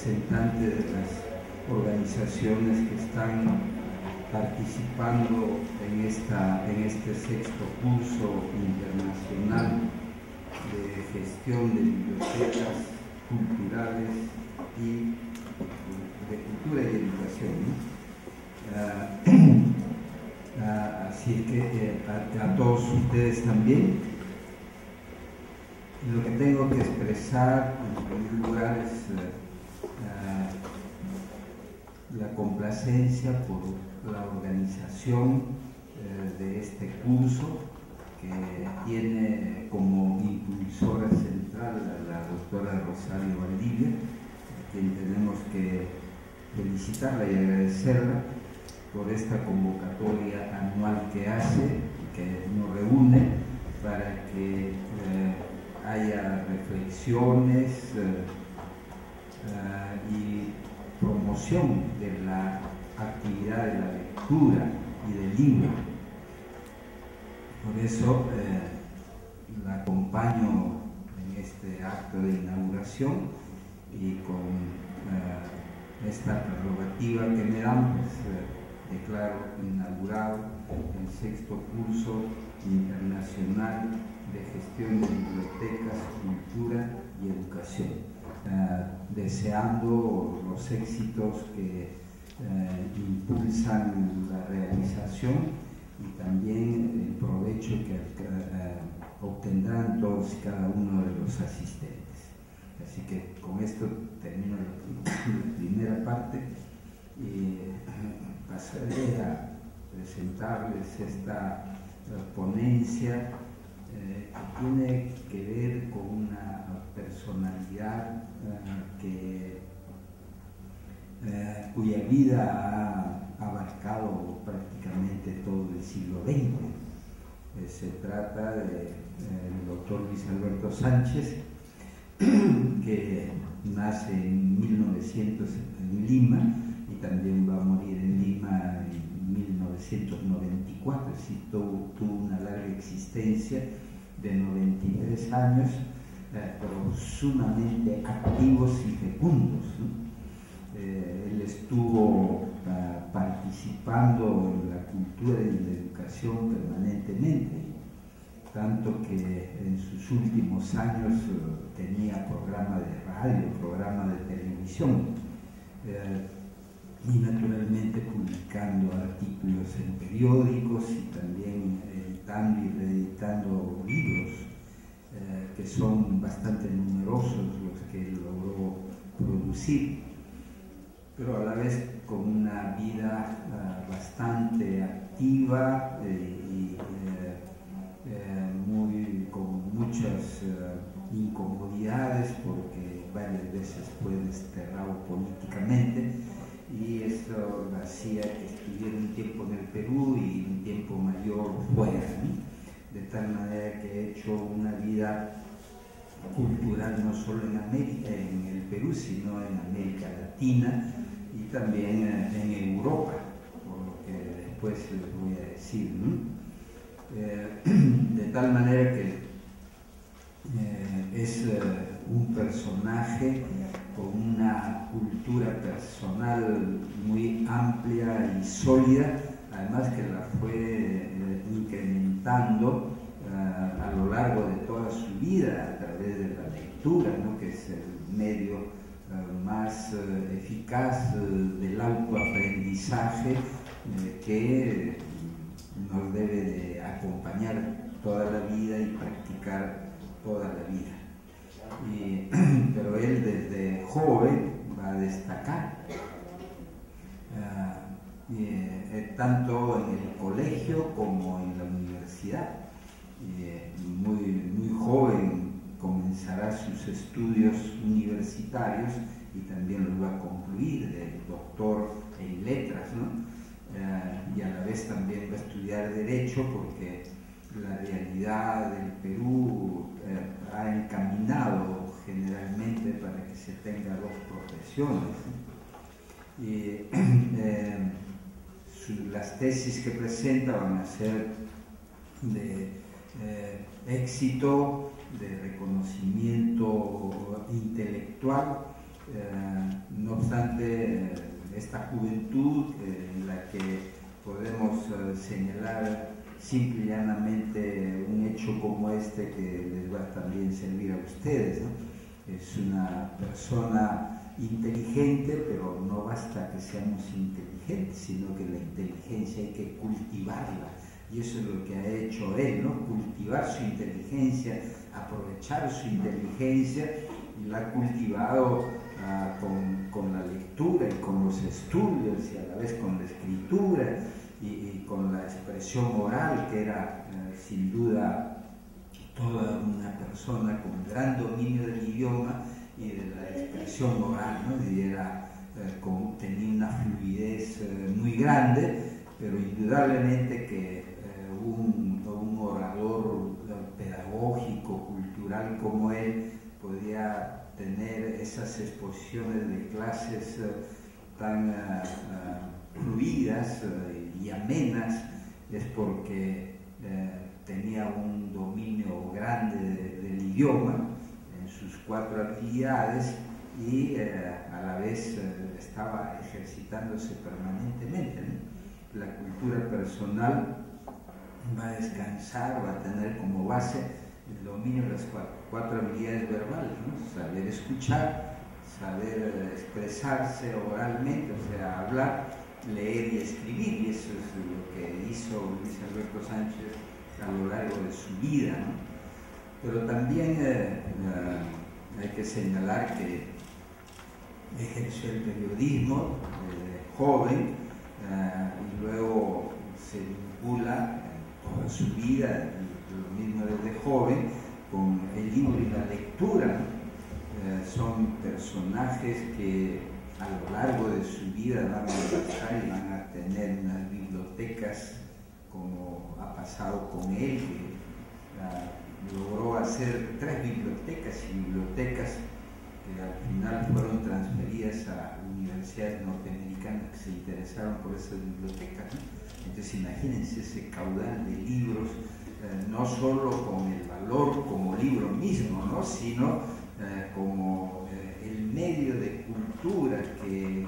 representantes de las organizaciones que están participando en este sexto curso internacional de gestión de bibliotecas culturales y de cultura y educación, ¿no? Así que a todos ustedes también. Lo que tengo que expresar en primer lugar es la complacencia por la organización de este curso, que tiene como impulsora central a la doctora Rosario Valdivia, a quien tenemos que felicitarla y agradecerla por esta convocatoria anual que hace, que nos reúne para que haya reflexiones y promoción de la actividad de la lectura y del libro. Por eso la acompaño en este acto de inauguración, y con esta prerrogativa que me dan, pues declaro inaugurado el sexto curso internacional de gestión de bibliotecas, cultura y educación, deseando los éxitos que impulsan la realización y también el provecho que obtendrán todos y cada uno de los asistentes. Así que con esto termino la primera parte y pasaré a presentarles esta ponencia que tiene que ver con una personalidad cuya vida ha abarcado prácticamente todo el siglo XX. Se trata del doctor Luis Alberto Sánchez, que nace en 1900 en Lima y también va a morir en Lima en 1994, es decir, tuvo una larga existencia de 93 años, pero sumamente activos y fecundos, ¿no? Él estuvo participando en la cultura y en la educación permanentemente, tanto que en sus últimos años tenía programa de radio, programa de televisión, y naturalmente publicando artículos en periódicos y también editando y reeditando libros, que son bastante numerosos los que él logró producir, pero a la vez con una vida bastante activa y con muchas incomodidades, porque varias veces fue desterrado políticamente, y eso hacía que estuviera un tiempo en el Perú y un tiempo mayor fuera, ¿no? De tal manera que he hecho una vida cultural no solo en América, en el Perú, sino en América Latina y también en Europa, por lo que después les voy a decir, ¿no? De tal manera que es un personaje con una cultura personal muy amplia y sólida, además que la fue incrementando a lo largo de toda su vida a través de la lectura, ¿no? Que es el medio más eficaz del autoaprendizaje que nos debe de acompañar toda la vida y practicar toda la vida. Pero él desde joven va a destacar, tanto en el colegio como en la universidad. Muy joven comenzará sus estudios universitarios y también los va a concluir, de doctor en letras, ¿no? Y a la vez también va a estudiar Derecho, porque la realidad del Perú ha encaminado generalmente para que se tenga dos profesiones, ¿no? Y las tesis que presenta van a ser de éxito, de reconocimiento intelectual, No obstante, esta juventud en la que podemos señalar simple y llanamente un hecho como este que les va a también servir a ustedes, ¿no? Es una persona inteligente, pero no basta que seamos inteligentes, sino que la inteligencia hay que cultivarla, y eso es lo que ha hecho él, ¿no? Cultivar su inteligencia, aprovechar su inteligencia, y la ha cultivado con la lectura y con los estudios, y a la vez con la escritura y con la expresión oral, que era sin duda toda una persona con gran dominio del idioma y de la expresión oral, ¿no? Y tenía una fluidez muy grande, pero indudablemente que un orador pedagógico, cultural como él, podía tener esas exposiciones de clases tan fluidas y amenas, es porque tenía un dominio grande del idioma en sus 4 habilidades, y a la vez estaba ejercitándose permanentemente, ¿no? La cultura personal va a descansar, va a tener como base el dominio de las 4 habilidades verbales, ¿no? Saber escuchar, saber expresarse oralmente, o sea, hablar, leer y escribir, y eso es lo que hizo Luis Alberto Sánchez a lo largo de su vida, ¿no? Pero también hay que señalar que ejerció el periodismo desde joven, y luego se vincula toda su vida, y lo mismo desde joven, con el libro y la lectura, ¿no? Son personajes que a lo largo de su vida van a pasar y van a tener unas bibliotecas, como ha pasado con él, que logró hacer 3 bibliotecas que al final fueron transferidas a universidades norteamericanas que se interesaron por esas bibliotecas, ¿no? Entonces imagínense ese caudal de libros, no solo con el valor como libro mismo, ¿no? Sino como el medio de cultura que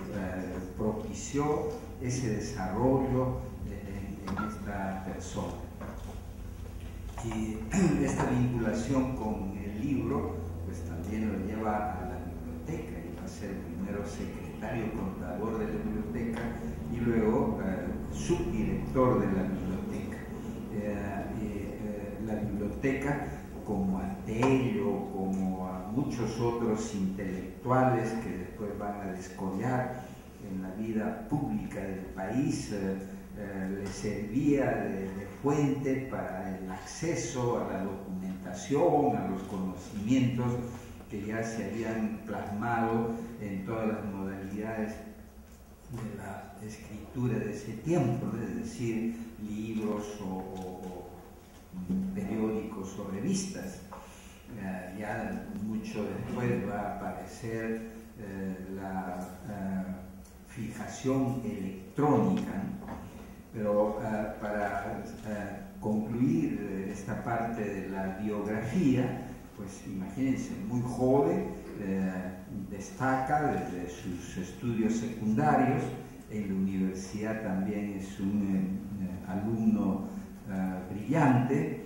propició ese desarrollo en esta persona. Y esta vinculación con el libro pues también lo lleva a la biblioteca, y va a ser primero secretario contador de la biblioteca y luego subdirector de la biblioteca. La biblioteca, como a Tello, como a muchos otros intelectuales que después van a descollar en la vida pública del país, le servía de fuente para el acceso a la documentación, a los conocimientos que ya se habían plasmado en todas las modalidades de la escritura de ese tiempo, ¿no? Es decir, libros o periódicos o revistas. Ya mucho después va a aparecer la fijación electrónica, ¿no? Pero para concluir esta parte de la biografía, pues imagínense, muy joven, destaca desde sus estudios secundarios, en la universidad también es un alumno brillante,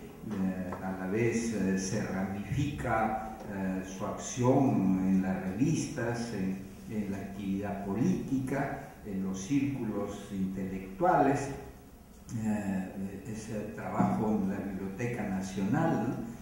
a la vez se ramifica su acción en las revistas, en la actividad política, en los círculos intelectuales, ese trabajo en la Biblioteca Nacional, ¿no?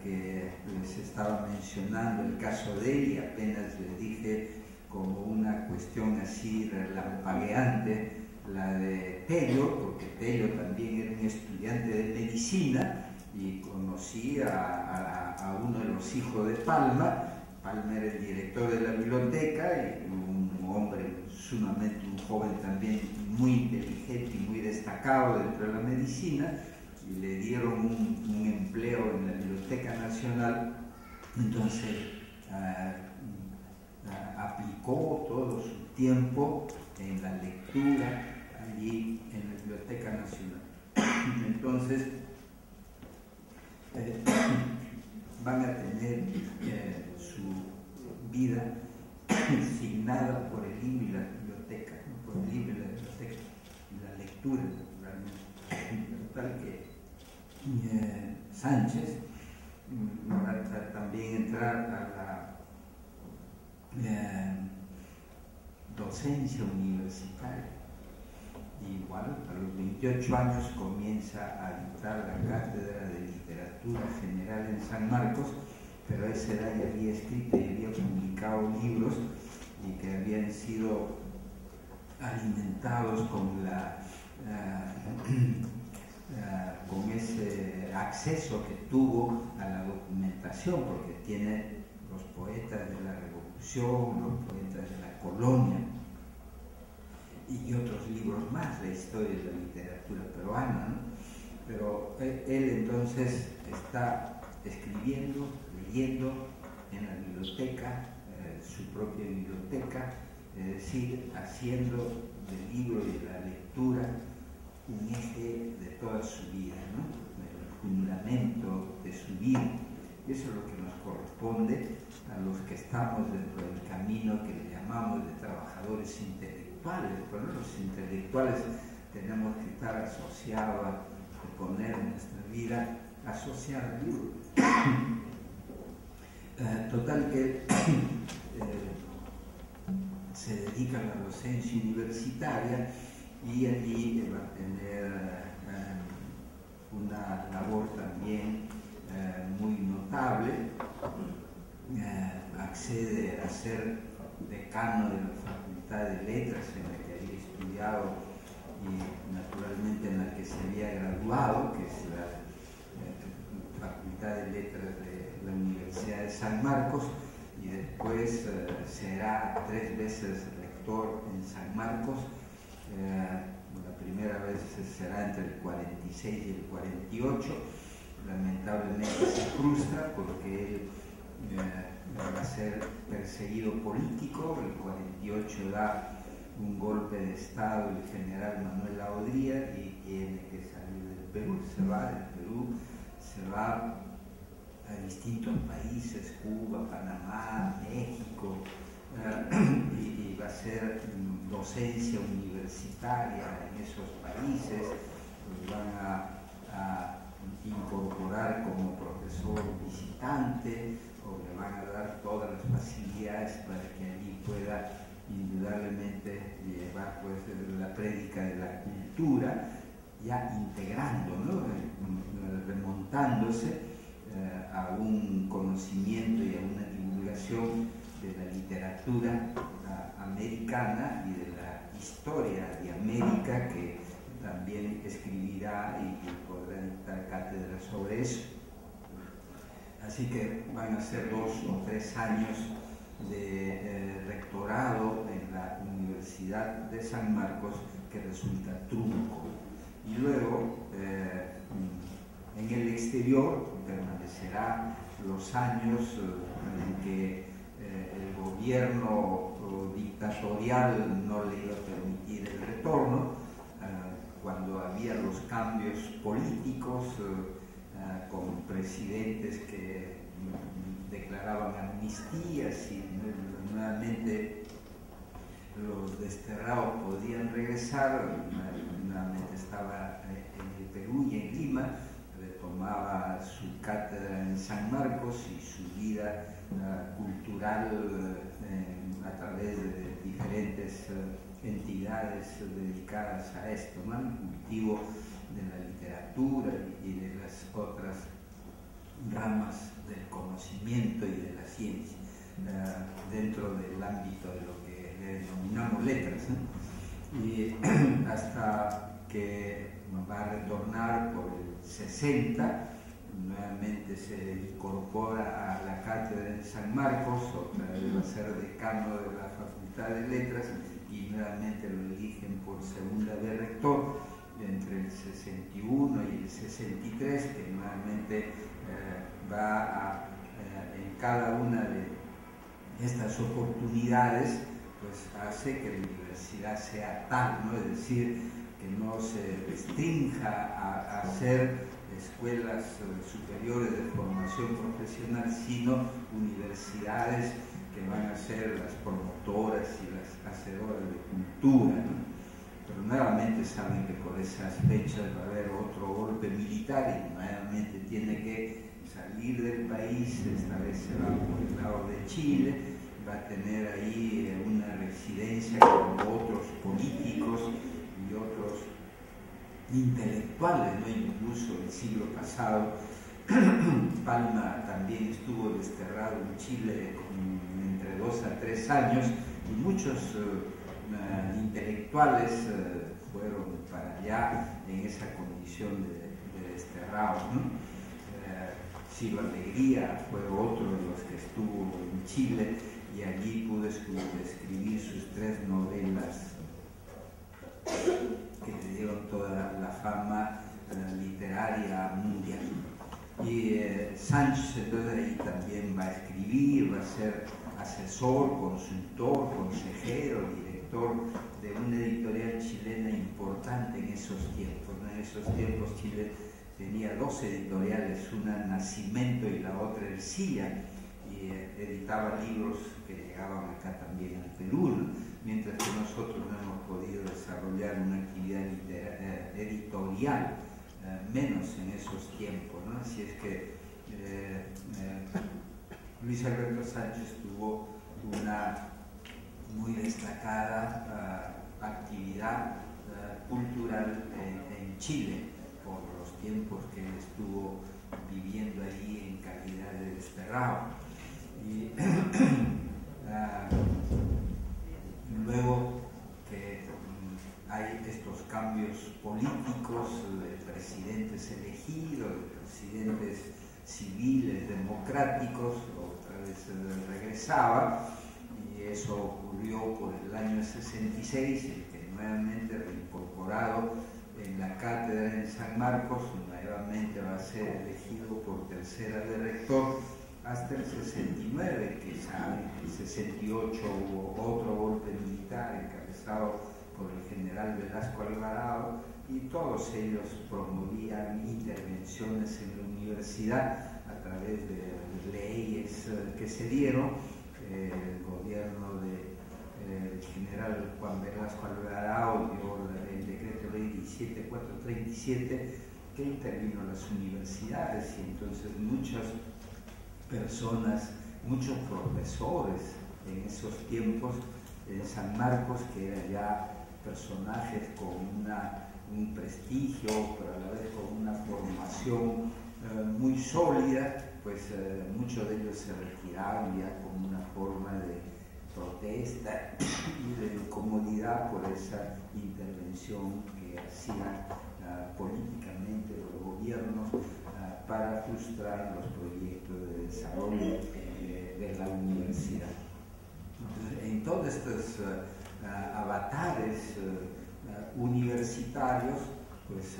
Que les estaba mencionando el caso de él, y apenas les dije como una cuestión así relampagueante la de Tello, porque Tello también era un estudiante de medicina, y conocí a uno de los hijos de Palma. Palma era el director de la biblioteca, y un hombre sumamente, un joven también muy inteligente y muy destacado dentro de la medicina, y le dieron un empleo en la Biblioteca Nacional. Entonces aplicó todo su tiempo en la lectura allí en la Biblioteca Nacional. Entonces van a tener su vida signada por el libro y la biblioteca, ¿no? Por el libro y la biblioteca y la lectura, naturalmente. Tal que Sánchez va a también entrar a la docencia universitaria. Igual, a los 28 años comienza a dictar la cátedra de literatura general en San Marcos, pero a esa edad ya había escrito y había publicado libros y que habían sido alimentados con con ese acceso que tuvo a la documentación, porque tiene los poetas de la Revolución, los poetas de la Colonia y otros libros más, la historia de la literatura peruana, ¿no? Pero él entonces está escribiendo, leyendo en la biblioteca, su propia biblioteca, es decir, haciendo del libro y de la lectura un eje de toda su vida, ¿no? El fundamento de su vida. Y eso es lo que nos corresponde a los que estamos dentro del camino que le llamamos de trabajadores intelectuales. Bueno, los intelectuales tenemos que estar asociados a poner nuestra vida asociada al libro. Total que se dedica a la docencia universitaria y allí va a tener una labor también muy notable. Accede a ser decano de la Facultad de Letras en la que había estudiado y naturalmente en la que se había graduado, que es la Facultad de Letras de la Universidad de San Marcos, y después será 3 veces rector en San Marcos. La primera vez será entre el 46 y el 48. Lamentablemente se frustra porque él va a ser perseguido político. El 48 da un golpe de Estado el general Manuel Laodría y tiene que salir del Perú. Se va del Perú, se va a distintos países, Cuba, Panamá, México, y va a hacer docencia universitaria en esos países. Los van a incorporar como profesor visitante o le van a dar todas las facilidades para que allí pueda indudablemente llevar pues la prédica de la cultura, ya integrando, ¿no? Remontándose a un conocimiento y a una divulgación de la literatura americana y de la historia de América, que también escribirá y podrá dictar cátedra sobre eso. Así que van a ser 2 o 3 años de rectorado en la Universidad de San Marcos que resulta trunco. Y luego en el exterior permanecerá los años en que el gobierno dictatorial no le iba a permitir el retorno, cuando había los cambios políticos con presidentes que declaraban amnistías y nuevamente los desterrados podían regresar. Nuevamente estaba en el Perú y en Lima, retomaba su cátedra en San Marcos y su vida cultural a través de diferentes entidades dedicadas a esto, ¿no? El cultivo de la literatura y de las otras ramas del conocimiento y de la ciencia dentro del ámbito de lo que denominamos letras, ¿no? Y hasta que va a retornar por el 60, nuevamente se incorpora a la cátedra en San Marcos, otra vez va a ser decano de la Facultad de Letras y nuevamente lo eligen por segunda vez rector entre el 61 y el 63, que nuevamente va en cada una de estas oportunidades, pues hace que la universidad sea tal, ¿no? Es decir, que no se restrinja a hacer escuelas superiores de formación profesional, sino universidades que van a ser las promotoras y las hacedoras de cultura, ¿no? Pero nuevamente saben que por esas fechas va a haber otro golpe militar y nuevamente tiene que salir del país. Esta vez se va por el lado de Chile, va a tener ahí una residencia con otros políticos y otros intelectuales, ¿no? Incluso el siglo pasado Palma también estuvo desterrado en Chile entre 2 a 3 años y muchos intelectuales fueron para allá en esa condición de desterrados, ¿no? Ciro Alegría fue otro de los que estuvo en Chile y allí pudo escribir sus 3 novelas que le dieron toda la fama literaria mundial. Y Sánchez entonces ahí también va a escribir, va a ser asesor, consultor, consejero, director de una editorial chilena importante en esos tiempos, ¿no? En esos tiempos Chile tenía 2 editoriales, una Nacimiento y la otra Ercilla, y editaba libros que llegaban acá también al Perú, ¿no? Mientras que nosotros no hemos podido desarrollar una actividad editorial, menos en esos tiempos, ¿no? Así es que Luis Alberto Sánchez tuvo una muy destacada actividad cultural en Chile por los tiempos que él estuvo viviendo allí en calidad de desterrado. Y luego que hay estos cambios políticos de presidentes elegidos, de presidentes civiles, democráticos, otra vez regresaba, y eso ocurrió por el año 66, en que nuevamente reincorporado en la cátedra en San Marcos, nuevamente va a ser elegido por tercera de rector hasta el 69, que saben, en el 68 hubo otro golpe militar encabezado por el general Velasco Alvarado, y todos ellos promovían intervenciones en la universidad a través de leyes que se dieron. El gobierno del general Juan Velasco Alvarado dio el decreto ley 17437 que intervino en las universidades, y entonces muchas personas, muchos profesores en esos tiempos en San Marcos, que eran ya personajes con un prestigio, pero a la vez con una formación muy sólida, pues muchos de ellos se retiraron ya como una forma de protesta y de incomodidad por esa intervención que hacían políticamente los gobiernos para frustrar los proyectos de desarrollo de la universidad. Entonces, en todos estos avatares universitarios, pues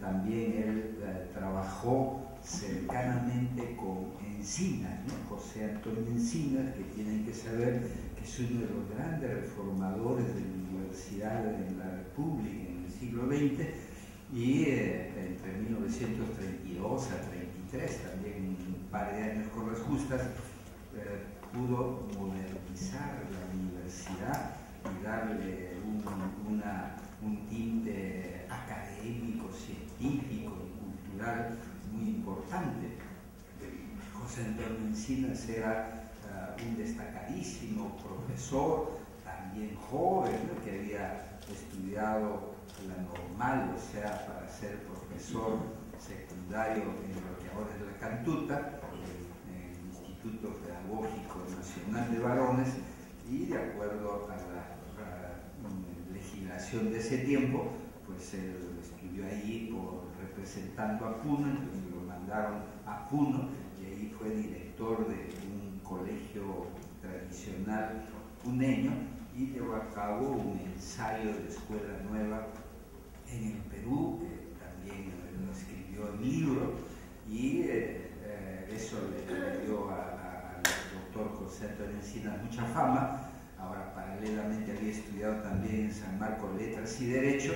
también él trabajó cercanamente con Encinas, ¿no? José Antonio Encinas, que tienen que saber que es uno de los grandes reformadores de la universidad en la República en el siglo XX, y entre 1932 a 33, también un par de años con las justas, pudo modernizar la universidad y darle un tinte académico, científico y cultural muy importante. José Antonio Encinas era un destacadísimo profesor, también joven, ¿no? Que había estudiado la normal, o sea, para ser profesor secundario en lo que ahora es la Cantuta, en el Instituto Pedagógico Nacional de Varones, y de acuerdo a la legislación de ese tiempo, pues él estudió allí representando a Puno, entonces lo mandaron a Puno, y ahí fue director de un colegio tradicional puneño, y llevó a cabo un ensayo de escuela nueva en el Perú, que también lo escribió en libro, y eso le dio al doctor José Antonio Encinas mucha fama. Ahora, paralelamente había estudiado también en San Marcos Letras y Derecho,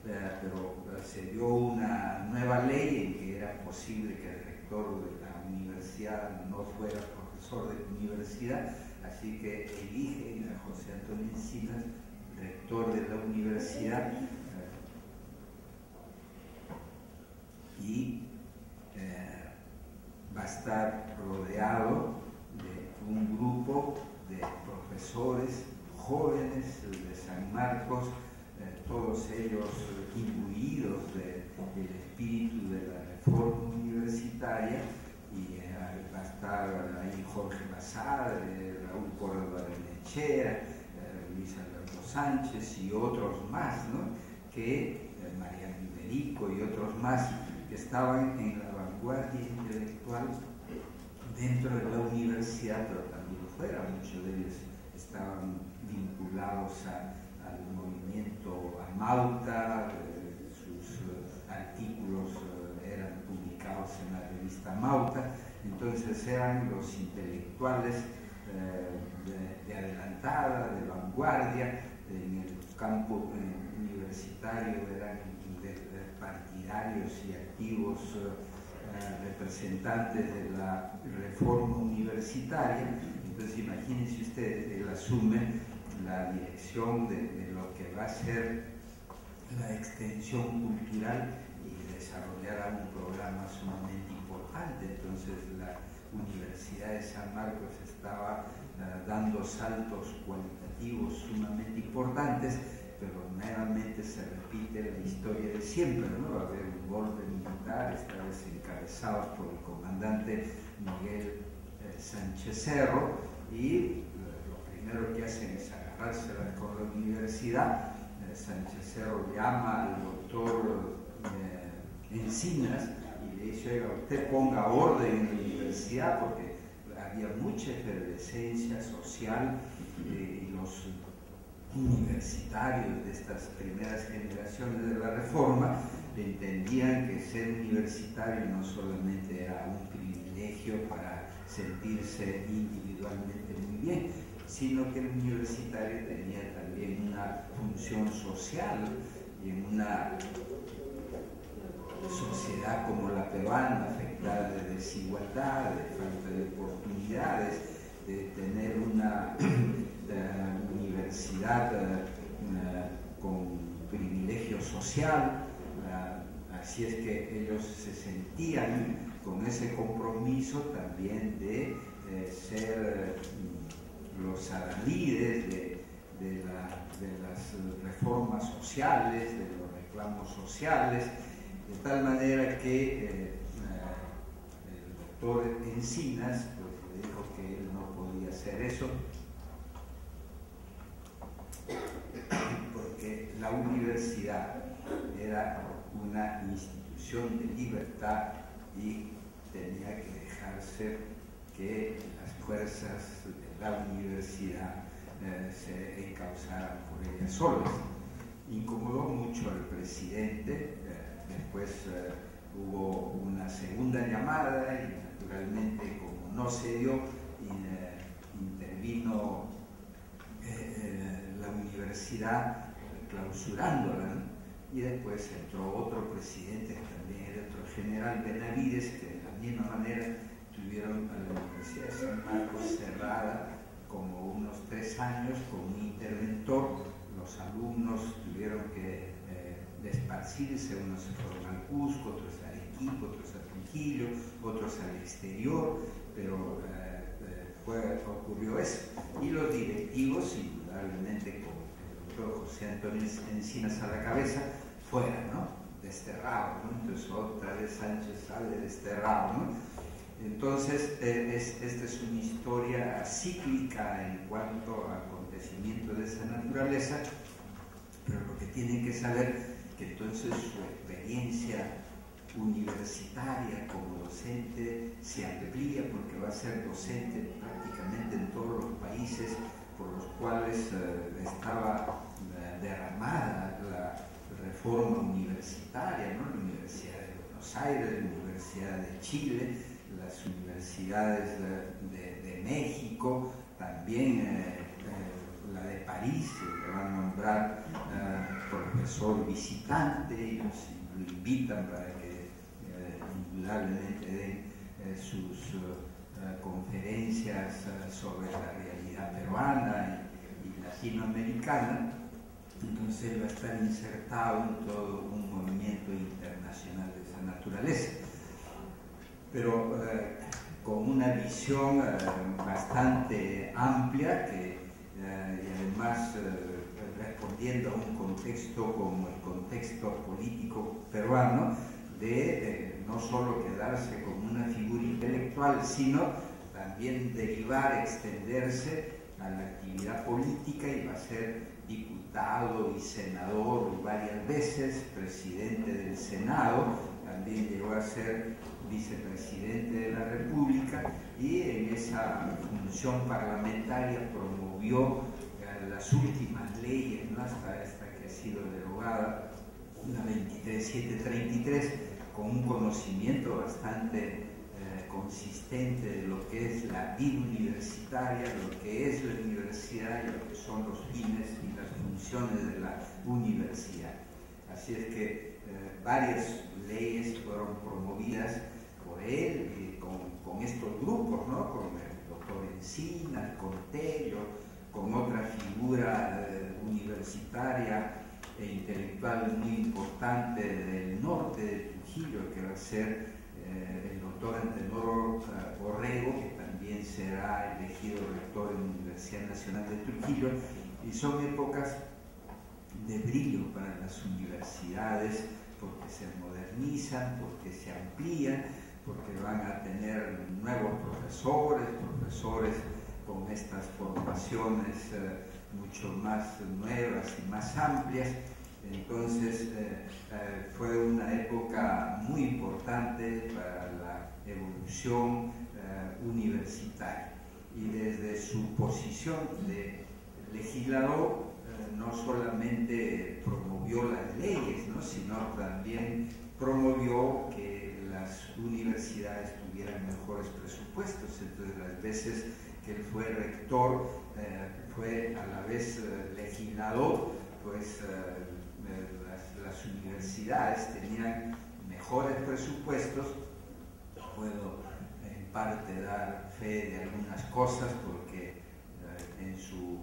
pero se dio una nueva ley en que era posible que el rector de la universidad no fuera profesor profesor de universidad, así que eligen a José Antonio Encinas, rector de la universidad, y va a estar rodeado de un grupo de profesores jóvenes de San Marcos, todos ellos imbuidos del espíritu de la reforma universitaria, y va a estar ahí Jorge Basadre, Raúl Córdoba de Nechea, Luis Alberto Sánchez y otros más, ¿no? Que Mariano Iberico y otros más que estaban en la vanguardia intelectual dentro de la universidad, pero también fuera. Muchos de ellos estaban vinculados al movimiento Amauta, sus artículos eran publicados en la revista Amauta, entonces eran los intelectuales de adelantada, de vanguardia, en el campo universitario eran partidarios y activos representantes de la reforma universitaria. Entonces imagínense ustedes, él asume la dirección de lo que va a ser la extensión cultural y desarrollará un programa sumamente importante. Entonces la Universidad de San Marcos estaba dando saltos cualitativos sumamente importantes, pero nuevamente se repite la historia de siempre, ¿no? Va a haber un golpe militar, esta vez encabezado por el comandante Miguel Sánchez Cerro, y lo primero que hacen es agarrársela con la universidad. Sánchez Cerro llama al doctor Encinas y le dice: oiga, usted ponga orden en la universidad, porque había mucha efervescencia social, y los universitarios de estas primeras generaciones de la Reforma entendían que ser universitario no solamente era un privilegio para sentirse individualmente muy bien, sino que el universitario tenía también una función social, y en una sociedad como la peruana, afectada de desigualdad, de falta de oportunidades, de tener una universidad con privilegio social. Así es que ellos se sentían con ese compromiso también de ser los adalides de las reformas sociales, de los reclamos sociales, de tal manera que el doctor Encinas pues, le dijo que él no podía hacer eso, porque la universidad era una institución de libertad y tenía que dejarse que las fuerzas de la universidad se encauzaran por ellas solas. Incomodó mucho al presidente. Después hubo una segunda llamada y naturalmente, como no se dio, intervino la universidad clausurándola, ¿no? Y después entró otro presidente, que también era otro general Benavides, que de la misma manera tuvieron a la Universidad de San Marcos cerrada como unos 3 años con un interventor. Los alumnos tuvieron que esparcirse, unos se fueron al Cusco, otros a Arequipa, otros a Trujillo, otros al exterior, pero ocurrió eso. Y los directivos, indudablemente con el doctor José Antonio Encinas a la cabeza, fuera, ¿no? Desterrado, ¿no? Entonces otra vez Sánchez sale desterrado, ¿no? Entonces esta es una historia cíclica en cuanto a acontecimientos de esa naturaleza, pero lo que tienen que saber que entonces su experiencia universitaria como docente se amplía, porque va a ser docente prácticamente en todos los países por los cuales estaba derramada la reforma universitaria, ¿no? La Universidad de Buenos Aires, la Universidad de Chile, las universidades de México, también la de París, que va a nombrar profesor visitante, y lo invitan para que indudablemente den sus conferencias sobre la realidad peruana y latinoamericana. Entonces él va a estar insertado en todo un movimiento internacional de esa naturaleza, pero con una visión bastante amplia y además respondiendo a un contexto como el contexto político peruano, de no solo quedarse como una figura intelectual, sino también derivar, extenderse a la actividad política, y va a ser diputado y senador varias veces, presidente del Senado, también llegó a ser vicepresidente de la República, y en esa función parlamentaria promovió las últimas leyes, ¿no? hasta esta que ha sido derogada, la 23733, con un conocimiento bastante consistente de lo que es la vida universitaria, lo que es la universidad y lo que son los fines y las funciones de la universidad. Así es que varias leyes fueron promovidas por él y con estos grupos, ¿no? Con el doctor Encinas, con Tello, con otra figura universitaria e intelectual muy importante del norte de Trujillo, que va a ser el doctor Antenor Orrego, que también será elegido rector en la Universidad Nacional de Trujillo. Y son épocas de brillo para las universidades, porque se modernizan, porque se amplían, porque van a tener nuevos profesores con estas formaciones mucho más nuevas y más amplias. Entonces fue una época muy importante para la evolución universitaria, y desde su posición de legislador no solamente promovió las leyes, ¿no? sino también promovió que las universidades tuvieran mejores presupuestos. Entonces las veces que él fue rector, fue a la vez legislador, pues las universidades tenían mejores presupuestos. Puedo en parte dar fe de algunas cosas porque en su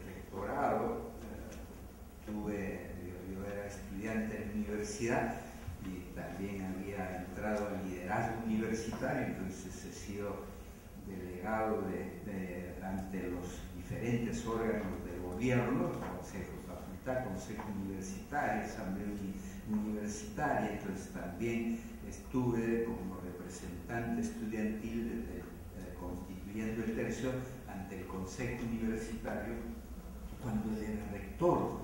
rectorado yo era estudiante en la universidad y también había entrado al liderazgo universitario, entonces he sido delegado ante los diferentes órganos del gobierno, Consejo de Facultad, Consejo Universitario, Asamblea Universitaria. Entonces también estuve como representante estudiantil constituyendo el tercio ante el Consejo Universitario cuando él era rector,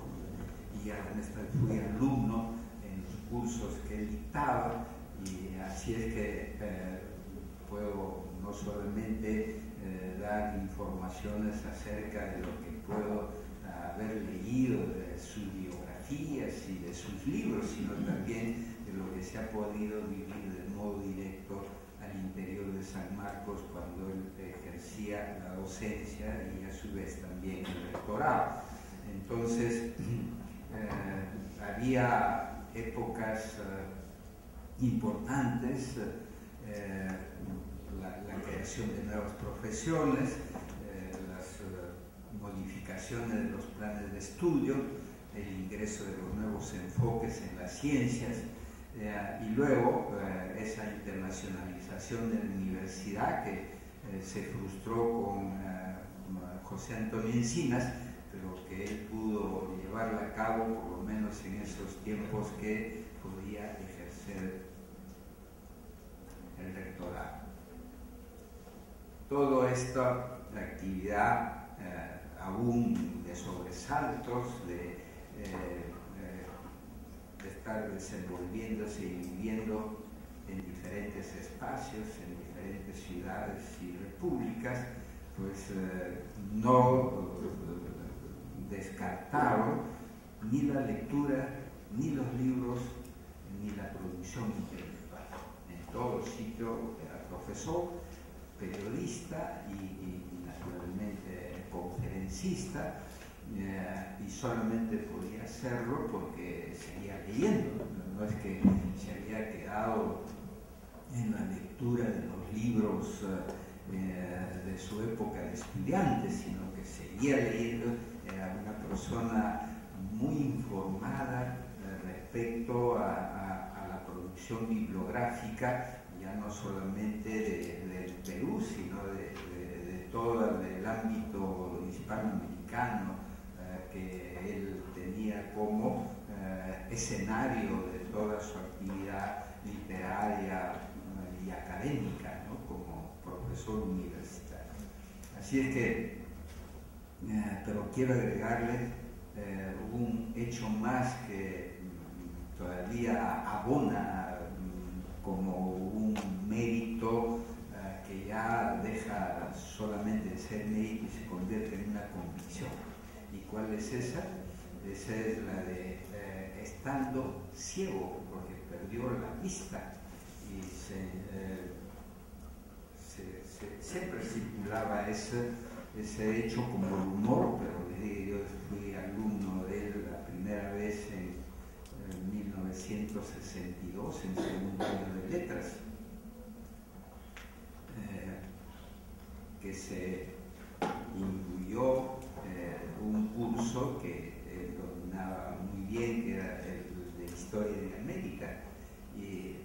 y además fui alumno en los cursos que él dictaba, y así es que puedo no solamente dar informaciones acerca de lo que puedo haber leído de sus biografías y de sus libros, sino también de lo que se ha podido vivir de modo directo al interior de San Marcos cuando él ejercía la docencia y a su vez también el rectorado. Entonces había épocas importantes, la creación de nuevas profesiones, las modificaciones de los planes de estudio, el ingreso de los nuevos enfoques en las ciencias, y luego esa internacionalización de la universidad que se frustró con José Antonio Encinas, pero que él pudo llevarla a cabo por lo menos en esos tiempos que podía ejercer el rectorado. Toda esta actividad aún de sobresaltos, de estar desenvolviéndose y viviendo en diferentes espacios, en diferentes ciudades y repúblicas, pues no descartaron ni la lectura, ni los libros, ni la producción intelectual. En todo sitio era profesor, periodista y naturalmente conferencista, y solamente podía hacerlo porque seguía leyendo. No es que se había quedado en la lectura de los libros de su época de estudiante, sino que seguía leyendo. Era una persona muy informada respecto a la producción bibliográfica, ya no solamente del Perú, sino de todo el ámbito hispanoamericano, que él tenía como escenario de toda su actividad literaria y académica, ¿no? Como profesor universitario. Así es que, pero quiero agregarle un hecho más que todavía abona como un mérito que ya deja solamente de ser mérito y se convierte en una convicción. ¿Y cuál es esa? Esa es la de estando ciego, porque perdió la vista y siempre circulaba ese hecho como rumor, pero yo fui alumno de él la primera vez en 1962, en segundo año de letras, que se incluyó un curso que él dominaba muy bien, que era el de Historia de América, y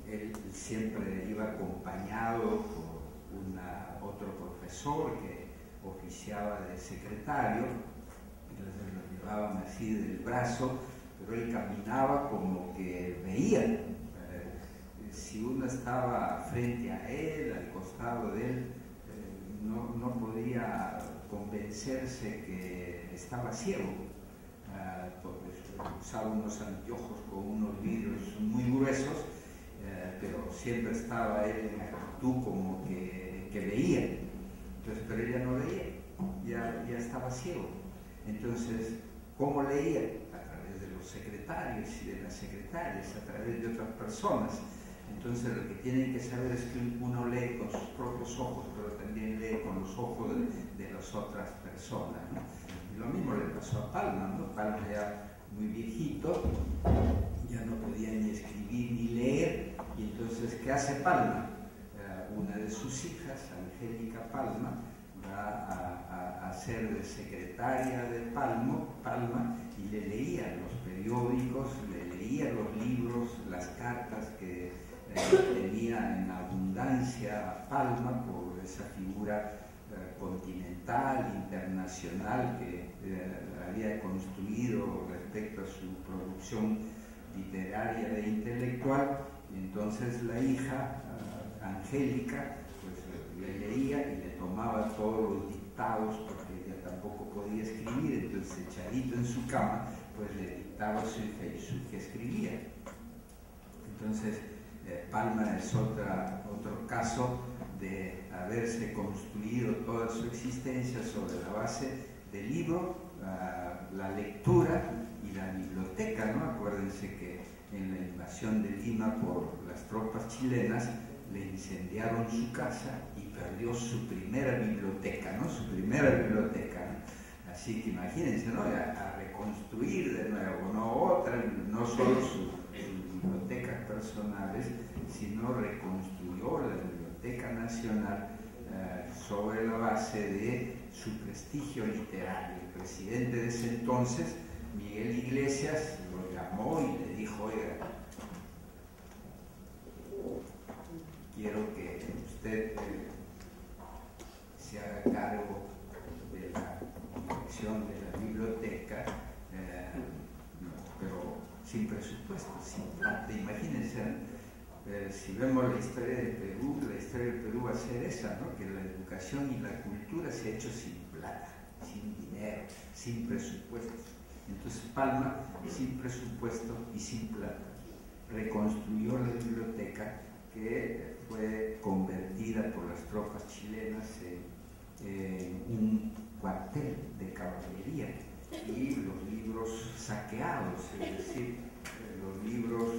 él siempre iba acompañado por otro profesor que oficiaba de secretario, entonces lo llevaban así del brazo, pero él caminaba como que veía. Si uno estaba frente a él, al costado de él, no podía convencerse que estaba ciego, porque usaba unos anteojos con unos vidrios muy gruesos, pero siempre estaba él en actitud como que veía. Entonces, pero ella no veía, ya estaba ciego. Entonces, ¿cómo leía? A través de los secretarios y de las secretarias, a través de otras personas. Entonces, lo que tienen que saber es que uno lee con sus propios ojos, pero también lee con los ojos de las otras personas, ¿no? Y lo mismo le pasó a Palma, ¿no? Palma ya muy viejito, ya no podía ni escribir ni leer, y entonces, ¿qué hace Palma? Una de sus hijas, Angélica Palma, va a ser de secretaria de Palma, y le leía los periódicos, le leía los libros, las cartas que tenía en abundancia Palma por esa figura continental, internacional que había construido respecto a su producción literaria e intelectual. Y entonces la hija, Angélica, pues le leía y le tomaba todos los dictados, porque ella tampoco podía escribir, entonces echadito en su cama, pues le dictaba a su hija y su hija escribía. Entonces, Palma es otro caso de haberse construido toda su existencia sobre la base del libro, la lectura y la biblioteca, ¿no? Acuérdense que en la invasión de Lima por las tropas chilenas le incendiaron su casa y perdió su primera biblioteca, ¿no? Su primera biblioteca, ¿no? Así que imagínense, ¿no? A reconstruir de nuevo, no solo sus bibliotecas personales, sino reconstruyó la Biblioteca Nacional sobre la base de su prestigio literario. El presidente de ese entonces, Miguel Iglesias, lo llamó y le dijo: oiga, quiero que usted se haga cargo de la dirección de la biblioteca, pero sin presupuesto, sin plata. Imagínense, si vemos la historia del Perú va a ser esa, ¿no? Que la educación y la cultura se ha hecho sin plata, sin dinero, sin presupuesto. Entonces Palma, sin presupuesto y sin plata, reconstruyó la biblioteca, que fue convertida por las tropas chilenas en un cuartel de caballería, y los libros saqueados, es decir, los libros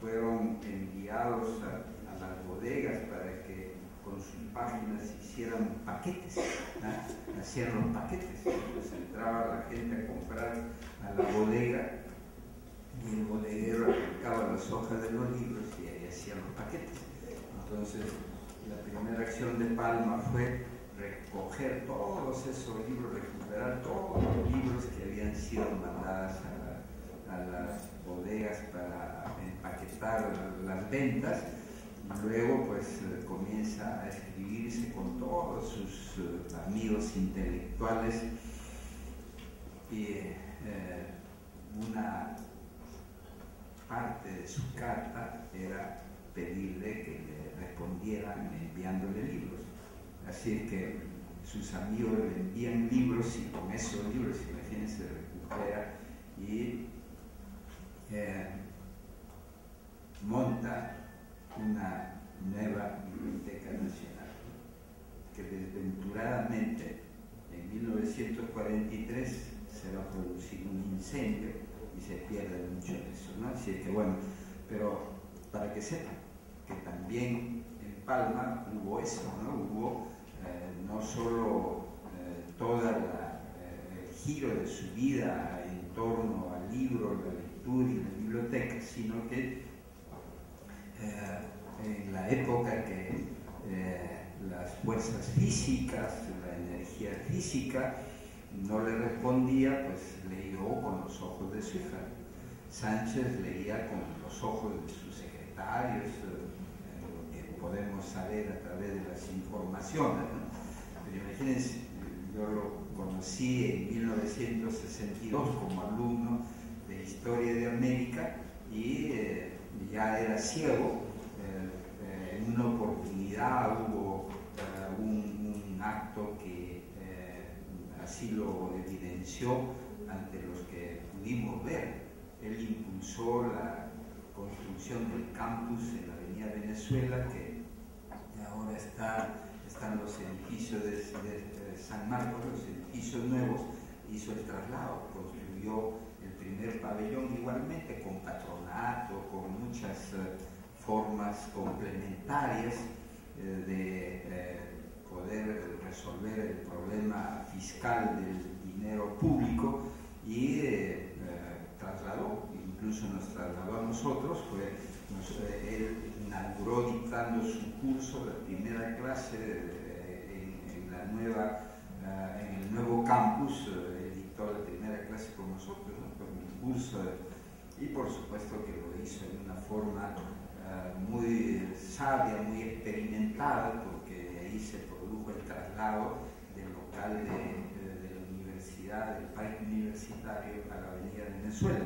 fueron enviados a las bodegas para que con sus páginas hicieran paquetes, ¿no? Hacían los paquetes. Entonces entraba la gente a comprar a la bodega y el bodeguero arrancaba las hojas de los libros y ahí hacían los paquetes. Entonces, la primera acción de Palma fue recoger todos esos libros, recuperar todos los libros que habían sido mandados a las bodegas para empaquetar las ventas. Luego pues comienza a escribirse con todos sus amigos intelectuales y una parte de su carta era pedirle que le respondieran enviándole libros. Así es que sus amigos le envían libros y con esos libros, imagínense, recupera y monta una nueva biblioteca nacional que desventuradamente en 1943 se va a producir un incendio y se pierde mucho de eso, ¿no? Así es que bueno, pero para que sepan que también en Palma hubo eso, ¿no? Hubo no solo todo el giro de su vida en torno al libro, la lectura y la biblioteca, sino que en la época que las fuerzas físicas, la energía física no le respondía, pues leyó con los ojos de su hija. Sánchez leía con los ojos de sus secretarios, lo que podemos saber a través de las informaciones, ¿no? Pero imagínense, yo lo conocí en 1962 como alumno de Historia de América y ya era ciego. En una oportunidad hubo un acto que así lo evidenció ante los que pudimos ver. Él impulsó la construcción del campus en la Avenida Venezuela, que ahora están los edificios de San Marcos, los edificios nuevos, hizo el traslado, construyó el primer pabellón igualmente con patronato, con muchas formas complementarias de poder resolver el problema fiscal del dinero público y trasladó, incluso nos trasladó a nosotros, él inauguró dictando su curso, la primera clase en el nuevo campus, dictó la primera clase con nosotros, ¿no? Con un curso, y por supuesto que lo hizo de una forma muy sabia, muy experimentada, porque de ahí se produjo el traslado del local de la universidad, del parque universitario, a la Avenida Venezuela.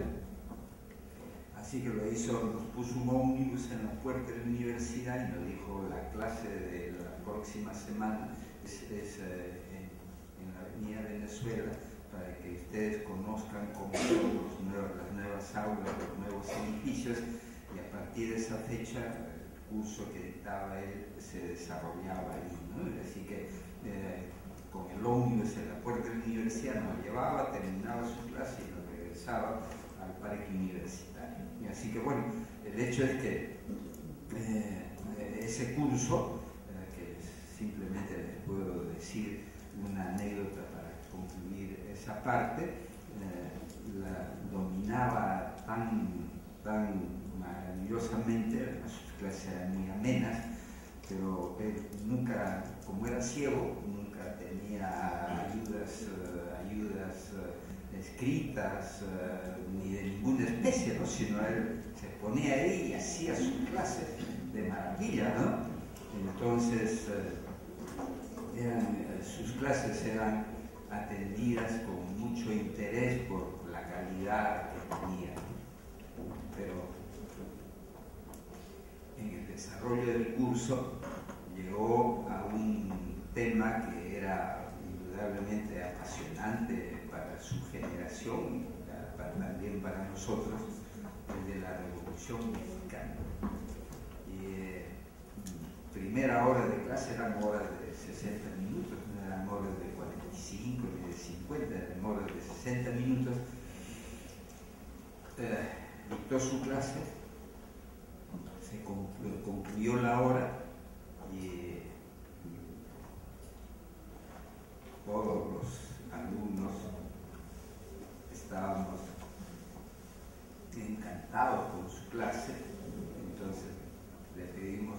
Así que lo hizo, nos puso un ómnibus en la puerta de la universidad y nos dijo: la clase de la próxima semana es en la Avenida Venezuela, para que ustedes conozcan cómo son las nuevas aulas, los nuevos edificios, y a partir de esa fecha el curso que dictaba él se desarrollaba ahí, ¿no? Así que con el ómnibus en la puerta de la universidad nos llevaba, terminaba su clase y nos regresaba al parque universitario. Y así que bueno, el hecho es que ese curso, que simplemente les puedo decir una anécdota para concluir esa parte, la dominaba tan maravillosamente, sus clases eran muy amenas, pero él nunca, como era ciego, nunca tenía ayudas escritas ni de ninguna especie, ¿no? Sino él se ponía ahí y hacía su clase de maravilla, ¿no? Entonces sus clases eran atendidas con mucho interés por la calidad que tenía, pero en el desarrollo del curso llegó a un tema que era indudablemente apasionante para su generación y también para nosotros, el de la Revolución Mexicana. Primera hora de clase eran horas de 60 minutos, no eran horas de 45 ni de 50, eran horas de 60 minutos. Dictó su clase, se concluyó la hora y todos los alumnos estábamos encantados con su clase, entonces le pedimos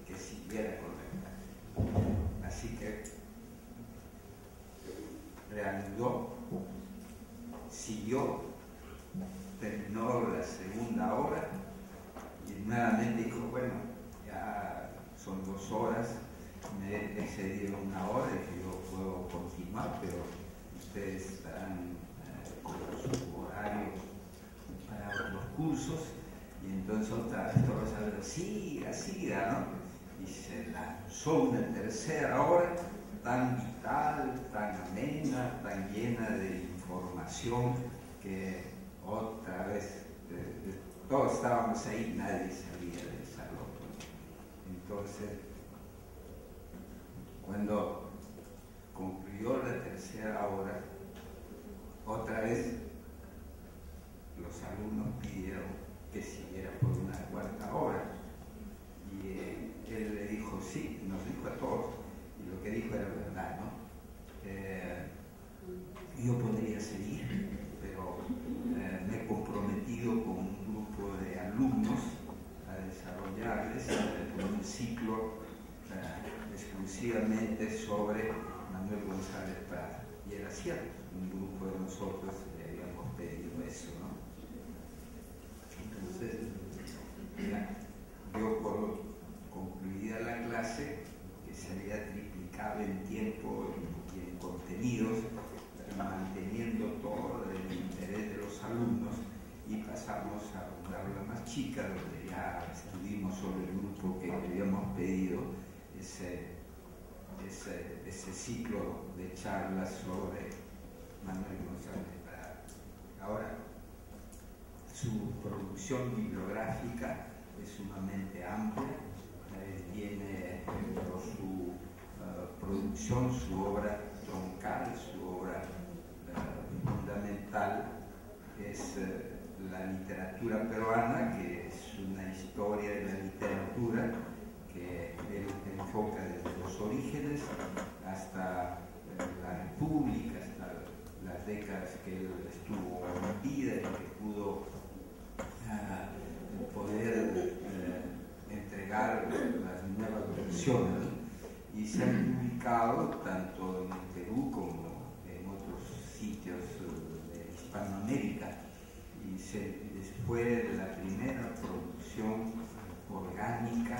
que siguiera con la clase. son 2 horas, me he excedido 1 hora y que yo puedo continuar, pero ustedes estarán con su horario para otros cursos, y entonces otra vez todos hablan, siga, ¿no? Y se lanzó una tercera hora tan vital, tan amena, tan llena de información, que otra vez todos estábamos ahí, nadie salía del salón. Entonces, cuando concluyó la tercera hora, otra vez los alumnos pidieron que siguiera por una 4ª hora. Y él le dijo, sí, nos dijo a todos, y lo que dijo era verdad, ¿no? Yo podría seguir, pero me he comprometido con un grupo de alumnos a desarrollarles un ciclo exclusivamente sobre Manuel González Prada. Y era cierto, un grupo de nosotros le habíamos pedido eso, ¿no? Entonces, yo por concluida la clase, que se había triplicado en tiempo y en contenidos, manteniendo todo el interés de los alumnos, y pasamos a una aula más chica donde ya estuvimos sobre el grupo que habíamos pedido ese ciclo de charlas sobre Manuel González Prada. Ahora, su producción bibliográfica es sumamente amplia, tiene por su producción, su obra troncal, su obra fundamental, es la literatura peruana, que es una historia de la literatura que él enfoca desde los orígenes hasta la República, hasta las décadas que él estuvo en vida y que pudo poder entregar las nuevas versiones, y se han publicado tanto en el Perú como en otros sitios de Hispanoamérica, y fue la primera producción orgánica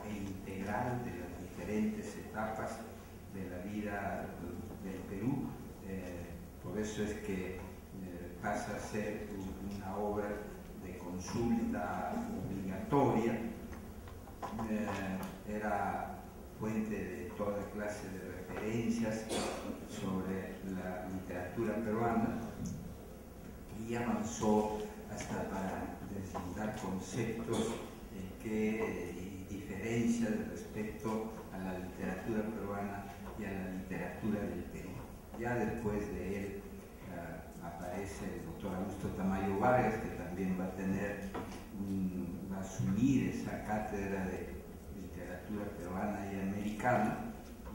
e integral de las diferentes etapas de la vida del Perú. Por eso es que pasa a ser una obra de consulta obligatoria, era fuente de toda clase de referencias sobre la literatura peruana, y avanzó hasta para deslindar conceptos que diferencian respecto a la literatura peruana y a la literatura del Perú. Ya después de él aparece el doctor Augusto Tamayo Vargas, que también va a asumir esa cátedra de literatura peruana y americana,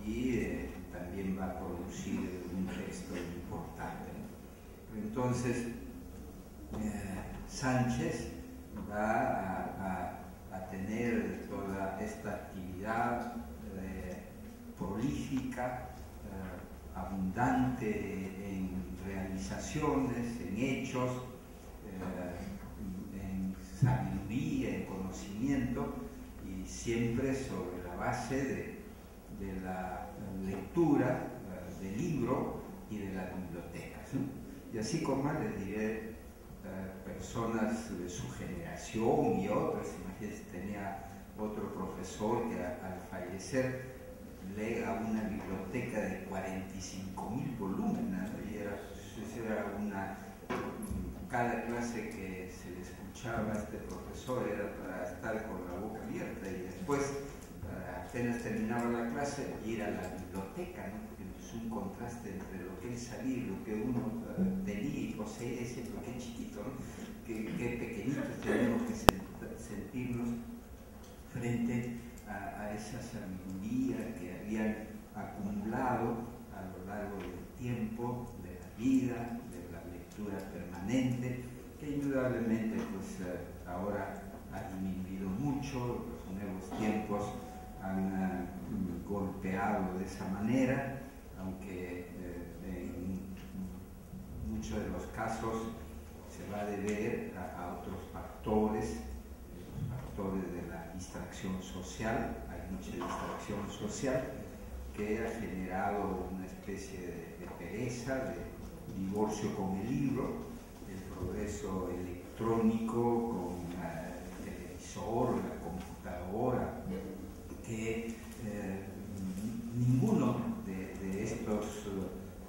y también va a producir un texto importante. Entonces, Sánchez va a tener toda esta actividad prolífica, abundante en realizaciones, en hechos, en sabiduría, en conocimiento, y siempre sobre la base de la lectura del libro y de las bibliotecas, ¿no? Y así como les diré, personas de su generación y otras, imagínense, tenía otro profesor que al fallecer lega una biblioteca de 45.000 volúmenes, ¿no? Y cada clase que se le escuchaba a este profesor era para estar con la boca abierta, y después, apenas terminaba la clase, ir a la biblioteca, ¿no? Es un contraste entre lo que él sabía y lo que uno tenía y poseía, siempre qué chiquito, ¿no? Qué pequeñitos tenemos que sentirnos frente a esa sabiduría que habían acumulado a lo largo del tiempo, de la vida, de la lectura permanente, que indudablemente pues ahora ha disminuido mucho. Los nuevos tiempos han golpeado de esa manera, aunque en muchos de los casos se va a deber a otros factores, los factores de la distracción social, hay mucha distracción social que ha generado una especie de pereza, de divorcio con el libro, el progreso electrónico con el televisor, la computadora, que ninguno de estos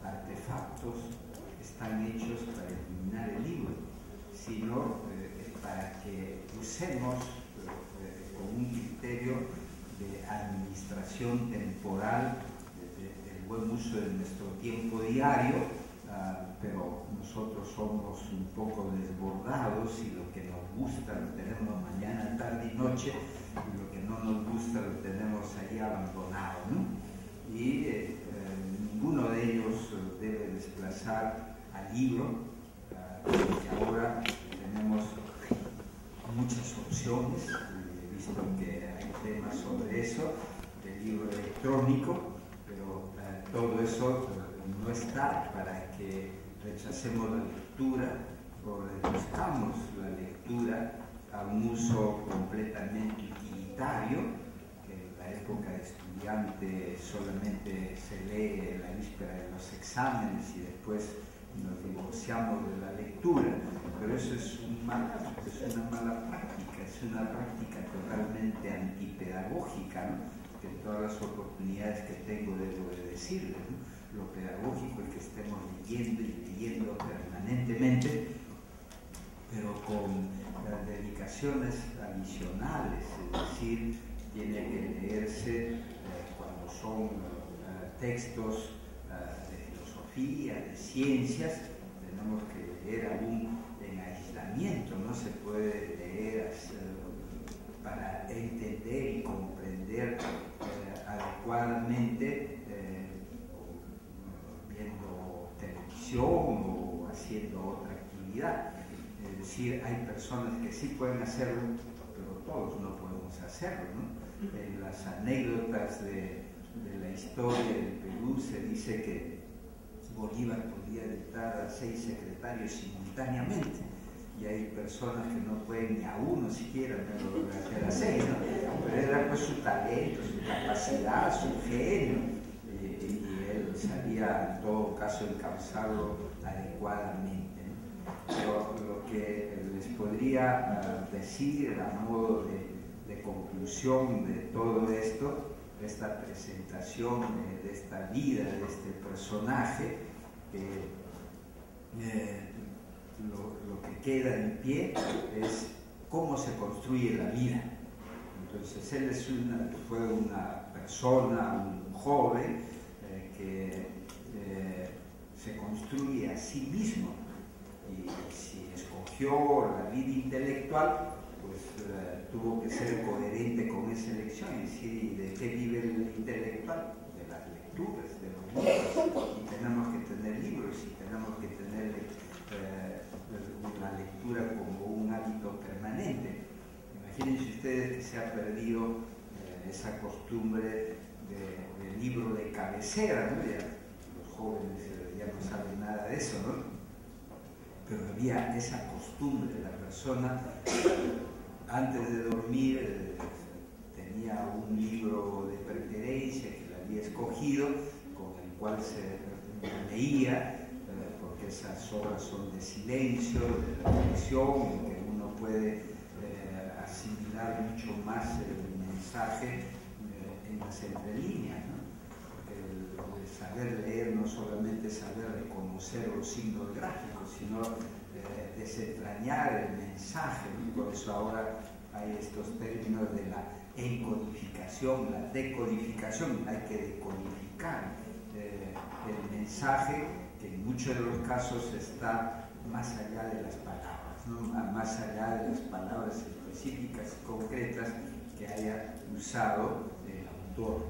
artefactos están hechos para eliminar el libro, sino para que usemos con un criterio de administración temporal, del buen uso de nuestro tiempo diario, pero nosotros somos un poco desbordados y lo que nos gusta lo tenemos mañana, tarde y noche, y lo que no nos gusta lo tenemos ahí abandonado, ¿no? Y ninguno de ellos debe desplazar al libro, porque ahora tenemos muchas opciones. He visto que hay temas sobre eso, del libro electrónico, pero todo eso no está para que rechacemos la lectura o reduzcamos la lectura a un uso completamente utilitario, que en la época de estudiante solamente se lee la víspera de los exámenes y después nos divorciamos de la lectura, pero eso es una mala práctica, es una práctica totalmente antipedagógica, ¿no? Que en todas las oportunidades que tengo debo de decirles, ¿no? Lo pedagógico es que estemos leyendo y leyendo permanentemente, pero con dedicaciones adicionales, es decir, tiene que leerse cuando son textos de filosofía, de ciencias, tenemos que leer aún en aislamiento, no se puede leer para entender y comprender adecuadamente viendo televisión o haciendo otra actividad. Es decir, hay personas que sí pueden hacerlo, pero todos no podemos hacerlo, ¿no? En las anécdotas de la historia del Perú se dice que Bolívar podía dictar a 6 secretarios simultáneamente, y hay personas que no pueden ni a uno siquiera, pero hacer a 6, ¿no? Pero era pues su talento, su capacidad, su genio, y él sabía en todo caso encauzarlo adecuadamente, ¿no? Pero lo que les podría decir a modo de conclusión de todo esto, de esta presentación, de esta vida, de este personaje, lo que queda en pie es cómo se construye la vida. Entonces él fue una persona, un joven que se construye a sí mismo, y si escogió la vida intelectual, pues tuvo que ser coherente con esa elección, es decir, ¿de qué vive el intelectual? De las lecturas, de los libros, y tenemos que tener libros, y tenemos que tener la lectura como un hábito permanente. Imagínense ustedes que se ha perdido esa costumbre del libro de cabecera, ¿no? Ya los jóvenes ya no saben nada de eso, ¿no? Pero había esa costumbre, la persona antes de dormir tenía un libro de preferencia que le había escogido, con el cual se leía, porque esas obras son de silencio, de reflexión, en que uno puede asimilar mucho más el mensaje en las entrelíneas, ¿no? Porque el saber leer no solamente es saber reconocer los signos gráficos, sino desentrañar el mensaje, y por eso ahora hay estos términos de la encodificación, la decodificación, hay que decodificar el mensaje, que en muchos de los casos está más allá de las palabras, ¿no? Más allá de las palabras específicas y concretas que haya usado el autor.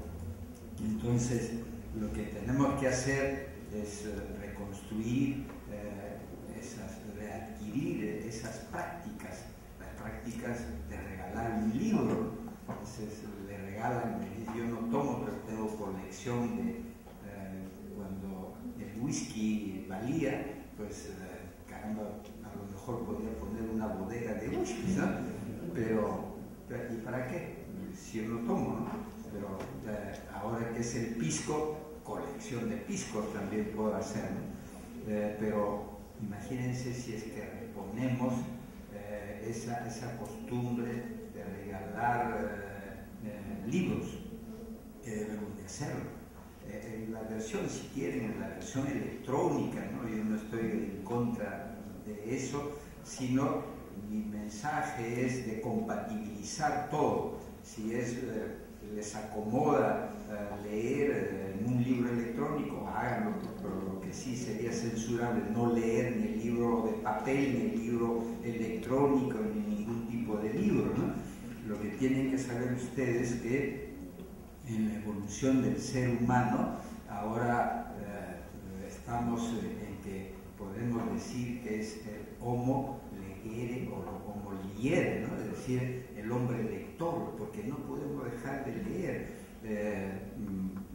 Entonces, lo que tenemos que hacer es reconstruir, readquirir esas prácticas, las prácticas de regalar un libro. Entonces, le regalan, yo no tomo, pero tengo colección de cuando el whisky valía, pues caramba, a lo mejor podía poner una bodega de whisky, ¿no? Pero ¿Y para qué? Si yo lo tomo, ¿no? Pero ahora que es el pisco, colección de piscos también puedo hacer, ¿no? Pero imagínense si es que reponemos esa costumbre de regalar libros, que debemos de hacerlo. En la versión, si quieren, en la versión electrónica, ¿no? Yo no estoy en contra de eso, sino mi mensaje es de compatibilizar todo. Si les acomoda leer en un libro electrónico, háganlo, pero lo que sí sería censurable no leer ni el libro de papel, ni el libro electrónico, ni ningún tipo de libro, ¿no? Lo que tienen que saber ustedes es que en la evolución del ser humano, ahora estamos en que podemos decir que es el homo legere o homo liere, ¿no? Es decir, el hombre lector, porque no podemos dejar de leer.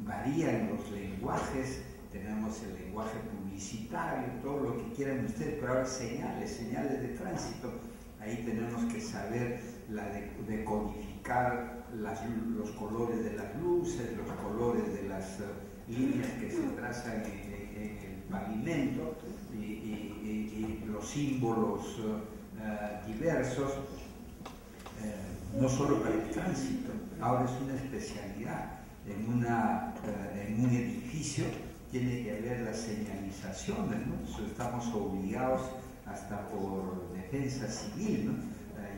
Varían los lenguajes, tenemos el lenguaje publicitario, todo lo que quieran ustedes, pero ahora señales de tránsito. Ahí tenemos que saber decodificar los colores de las luces, los colores de las líneas que se trazan en el pavimento y los símbolos diversos, no solo para el tránsito. Ahora es una especialidad. En un edificio tiene que haber las señalizaciones, ¿no? Entonces estamos obligados hasta por defensa civil, ¿no?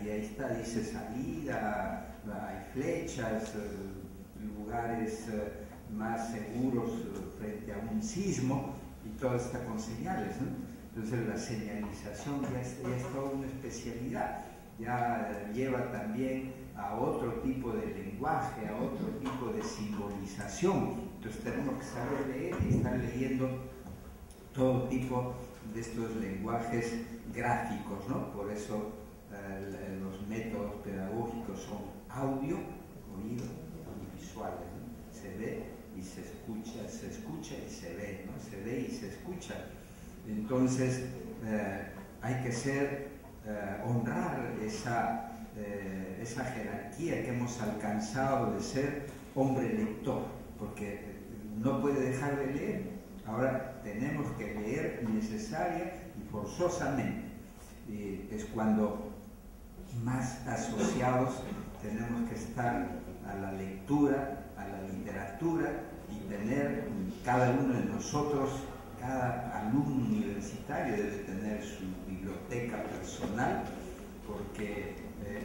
Y ahí está, dice salida, hay flechas, lugares más seguros frente a un sismo, y todo está con señales, ¿no? Entonces la señalización ya es toda una especialidad, ya lleva también a otro tipo de lenguaje, a otro tipo de simbolización. Entonces tenemos que saber leer y estar leyendo todo tipo de estos lenguajes gráficos, ¿no? Por eso los métodos pedagógicos son audio, oído y visuales, ¿no? Se ve y se escucha y se ve, ¿no? Se ve y se escucha. Entonces hay que honrar esa jerarquía que hemos alcanzado de ser hombre lector, porque no puede dejar de leer. Ahora tenemos que leer necesaria y forzosamente. Es cuando más asociados tenemos que estar a la lectura, a la literatura, y tener cada uno de nosotros, cada alumno universitario debe tener su biblioteca personal, porque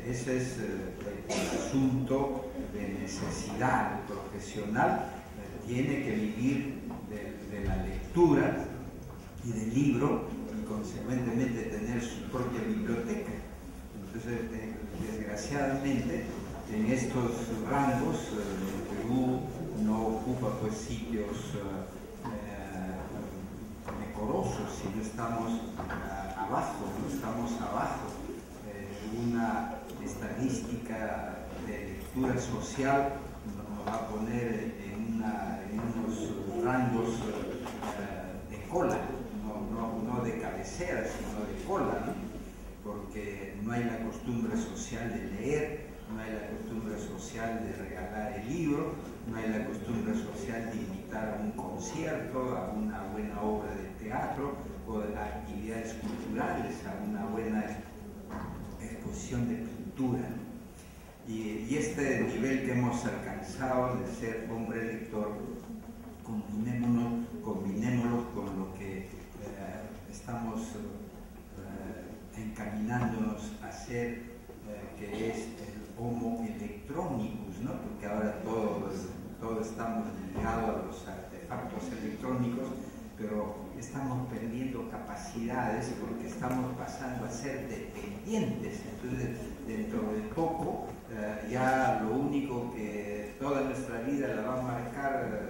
ese es el asunto de necesidad. El profesional tiene que vivir de la lectura y del libro, y consecuentemente tener su propia biblioteca. Entonces, desgraciadamente, en estos rangos, Perú no ocupa pues sitios decorosos, sino estamos abajo, no estamos abajo. Una estadística de lectura social nos va a poner en unos rangos de cola, no de cabecera, sino de cola, ¿no? Porque no hay la costumbre social de leer, no hay la costumbre social de regalar el libro, no hay la costumbre social de invitar a un concierto, a una buena obra de teatro o de actividades culturales, a una buena exposición de pintura, ¿no? Y este nivel que hemos alcanzado de ser hombre lector, combinémoslo con lo que estamos encaminándonos a ser, que es el homo electronicus, ¿no? Porque ahora todos estamos ligados a los artefactos electrónicos, pero estamos perdiendo capacidades porque estamos pasando a ser dependientes. Entonces, dentro de poco, ya lo único que toda nuestra vida la va a marcar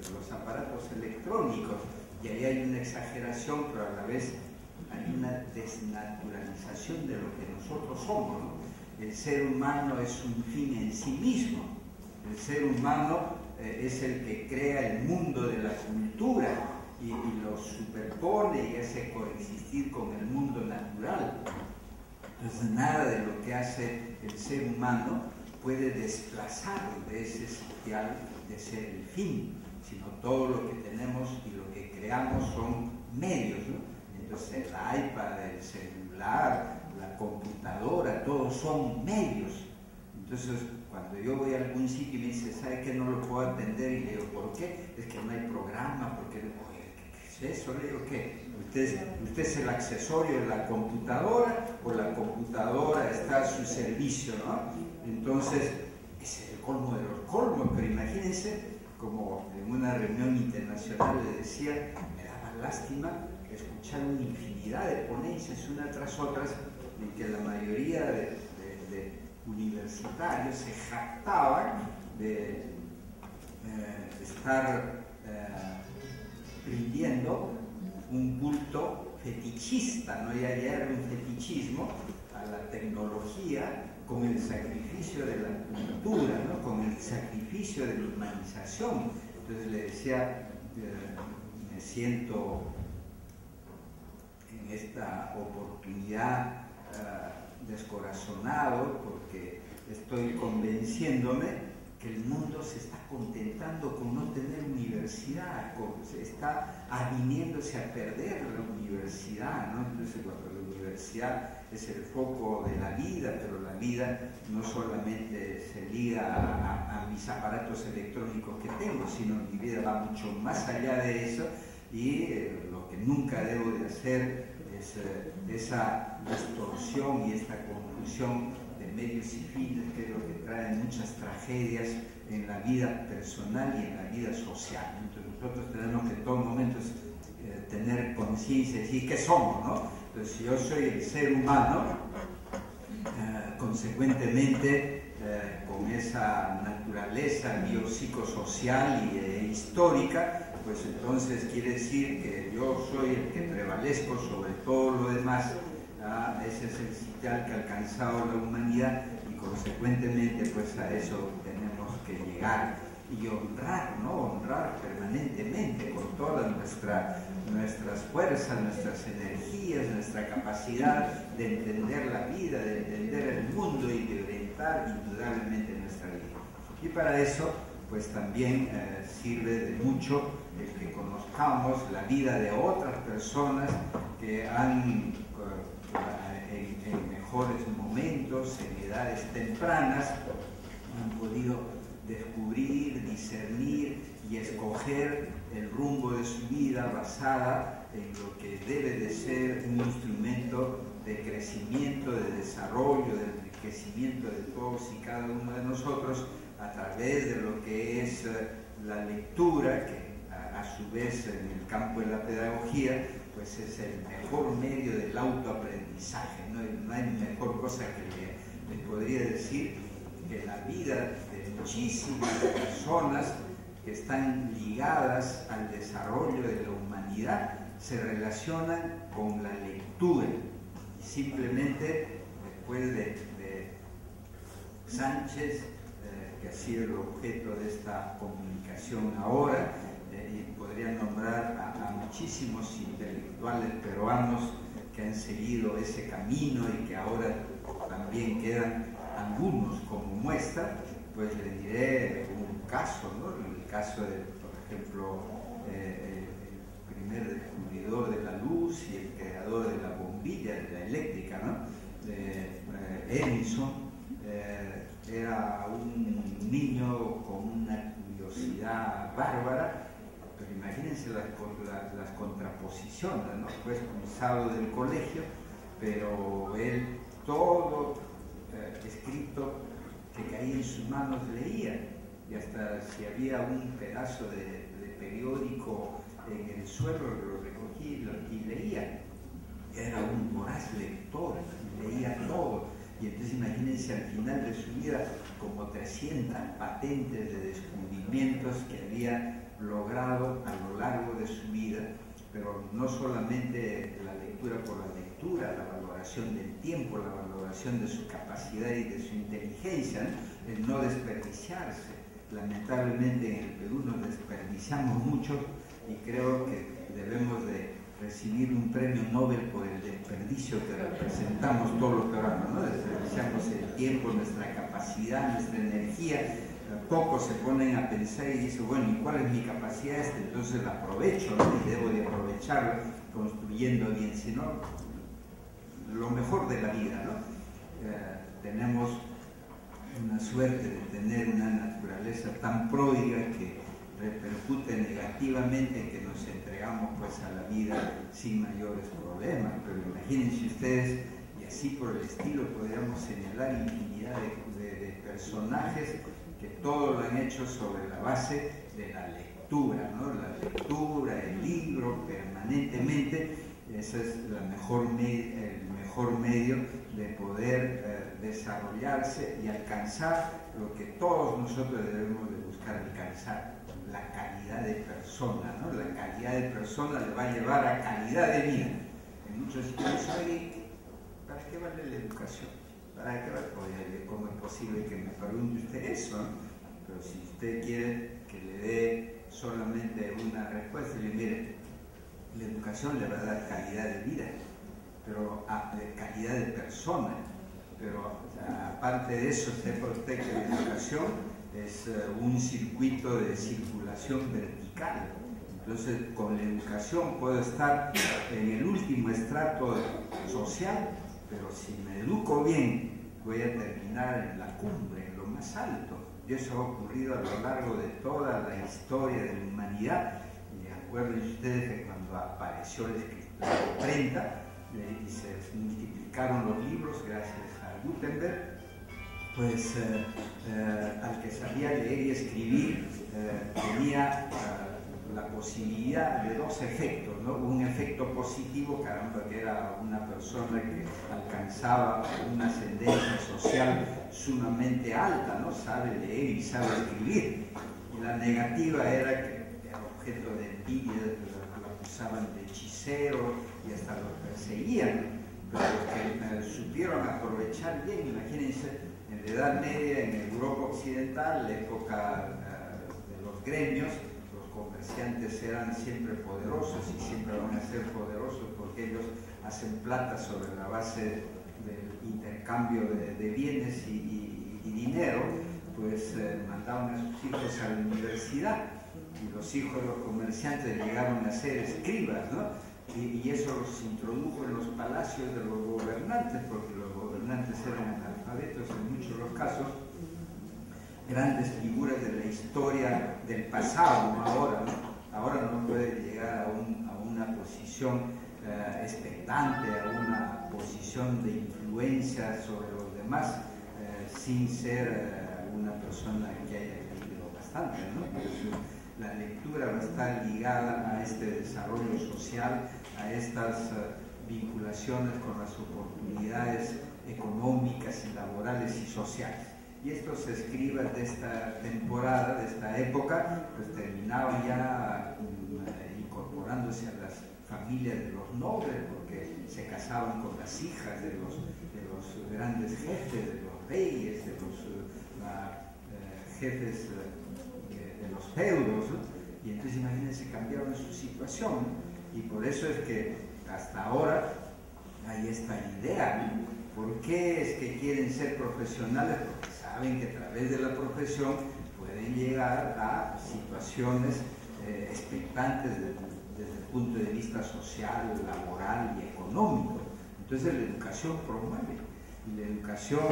los aparatos electrónicos, y ahí hay una exageración, pero a la vez hay una desnaturalización de lo que nosotros somos, ¿no? El ser humano es un fin en sí mismo. El ser humano es el que crea el mundo de la cultura y lo superpone y hace coexistir con el mundo natural. Entonces, nada de lo que hace el ser humano puede desplazar de ese sitial de ser el fin, sino todo lo que tenemos y lo que creamos son medios, ¿no? Entonces el iPad, el celular, la computadora, todos son medios. Entonces cuando yo voy a algún sitio y me dice, ¿sabe qué? No lo puedo atender, y le digo, ¿por qué? Es que no hay programa, porque, oye, ¿qué es eso? Le digo, ¿qué? ¿Usted es el accesorio de la computadora o la computadora está a su servicio, ¿no? Entonces, ese es el colmo de los colmos, pero imagínense, como en una reunión internacional le decía, me daba lástima escuchar una infinidad de ponencias una tras otras en que la mayoría de universitarios se jactaban de estar rindiendo un culto fetichista, ¿no? Ya era un fetichismo a la tecnología con el sacrificio de la cultura, ¿no? Con el sacrificio de la humanización. Entonces le decía, me siento en esta oportunidad descorazonado porque estoy convenciéndome que el mundo se está contentando con no tener universidad, se está aviniéndose a perder la universidad, ¿no? Entonces cuando la universidad es el foco de la vida, pero la vida no solamente se liga a mis aparatos electrónicos que tengo, sino mi vida va mucho más allá de eso, y lo que nunca debo de hacer es esa distorsión y esta confusión de medios y fines, que es lo que trae muchas tragedias en la vida personal y en la vida social. Entonces nosotros tenemos que en todos momentos tener conciencia y decir qué somos, ¿no? Entonces si yo soy el ser humano, consecuentemente con esa naturaleza biopsicosocial y histórica, pues entonces quiere decir que yo soy el que prevalezco sobre todo lo demás. Ese es el sitial que ha alcanzado la humanidad, y consecuentemente pues a eso tenemos que llegar y honrar, ¿no? Honrar permanentemente con todas nuestras fuerzas, nuestras energías, nuestra capacidad de entender la vida, de entender el mundo y de orientar indudablemente nuestra vida. Y para eso pues también sirve de mucho el que conozcamos la vida de otras personas que han en mejores momentos, en edades tempranas, han podido descubrir, discernir y escoger el rumbo de su vida basada en lo que debe de ser un instrumento de crecimiento, de desarrollo, de enriquecimiento de todos y cada uno de nosotros a través de lo que es la lectura, que a su vez en el campo de la pedagogía pues es el mejor medio del autoaprendizaje, no hay mejor cosa que leer. Les podría decir que la vida de muchísimas personas que están ligadas al desarrollo de la humanidad se relacionan con la lectura, y simplemente después de Sánchez, que ha sido el objeto de esta comunicación ahora, y podría nombrar a muchísimos intelectuales peruanos que han seguido ese camino y que ahora también quedan algunos como muestra, pues le diré un caso, ¿no? El caso de, por ejemplo, el primer descubridor de la luz y el creador de la bombilla, de la eléctrica, ¿no? Edison. Era un niño con una curiosidad bárbara, pero imagínense las contraposiciones, ¿no? Fue expulsado del colegio, pero él todo escrito que caía en sus manos leía, y hasta si había un pedazo de periódico en el suelo lo recogía y leía. Era un voraz lector, leía todo. Y entonces imagínense al final de su vida como 300 patentes de descubrimientos que había logrado a lo largo de su vida, pero no solamente la lectura por la lectura, la valoración del tiempo, la valoración de su capacidad y de su inteligencia, ¿no? El no desperdiciarse. Lamentablemente en el Perú nos desperdiciamos mucho, y creo que debemos de recibir un premio Nobel por el desperdicio que representamos todos los peruanos, ¿no? Desperdiciamos el tiempo, nuestra capacidad, nuestra energía. Pocos se ponen a pensar y dicen, bueno, ¿y cuál es mi capacidad? Entonces la aprovecho, ¿no? Y debo de aprovecharlo construyendo bien, sino lo mejor de la vida, ¿no? Tenemos una suerte de tener una naturaleza tan pródiga que repercute negativamente en que nos entregamos pues a la vida sin mayores problemas, pero imagínense ustedes, y así por el estilo podríamos señalar infinidad de personajes que todos lo han hecho sobre la base de la lectura, ¿no? La lectura, el libro, permanentemente, ese es el mejor medio de poder desarrollarse y alcanzar lo que todos nosotros debemos de buscar alcanzar, la calidad de persona, ¿no? La calidad de persona le va a llevar a calidad de vida. En muchos sitios, ¿para qué vale la educación? ¿Para qué vale? Oye, ¿cómo es posible que me pregunte usted eso? ¿No? Pero si usted quiere que le dé solamente una respuesta, le mire, la educación le va a dar calidad de vida, pero calidad de persona. Pero aparte de eso, sepa usted que la educación es un circuito de circulación vertical. Entonces, con la educación puedo estar en el último estrato social, pero si me educo bien, voy a terminar en la cumbre, en lo más alto. Y eso ha ocurrido a lo largo de toda la historia de la humanidad. Y acuérdense ustedes que cuando apareció la imprenta y se multiplicaron los libros gracias a Gutenberg, pues al que sabía leer y escribir tenía la posibilidad de dos efectos, ¿no? Un efecto positivo, caramba, que era una persona que alcanzaba una ascendencia social sumamente alta, ¿no? Sabe leer y sabe escribir. Y la negativa era que era objeto de envidia, lo acusaban de hechicero y hasta lo perseguían. Pero los que supieron aprovechar bien, imagínense, en la Edad Media, en Europa Occidental, la época de los gremios, los comerciantes eran siempre poderosos y siempre van a ser poderosos porque ellos hacen plata sobre la base del intercambio de bienes y dinero, pues mandaban a sus hijos a la universidad y los hijos de los comerciantes llegaron a ser escribas, ¿no? Y eso los introdujo en los palacios de los gobernantes, porque los gobernantes eran analfabetos en muchos de los casos, grandes figuras de la historia del pasado, no ahora, ¿no? Ahora no puede llegar a una posición expectante, a una posición de influencia sobre los demás, sin ser una persona que haya leído bastante, ¿no? Entonces, la lectura va a estar ligada a este desarrollo social, a estas vinculaciones con las oportunidades económicas y laborales y sociales. Y estos escribas de esta temporada, de esta época, pues terminaban ya incorporándose a las familias de los nobles, porque se casaban con las hijas de los grandes jefes, de los reyes, de los jefes de los feudos, ¿no? Y entonces imagínense, cambiaron su situación, y por eso es que hasta ahora hay esta idea, ¿no? ¿Por qué es que quieren ser profesionales? Porque saben que a través de la profesión pueden llegar a situaciones expectantes desde el punto de vista social, laboral y económico. Entonces la educación promueve, y la educación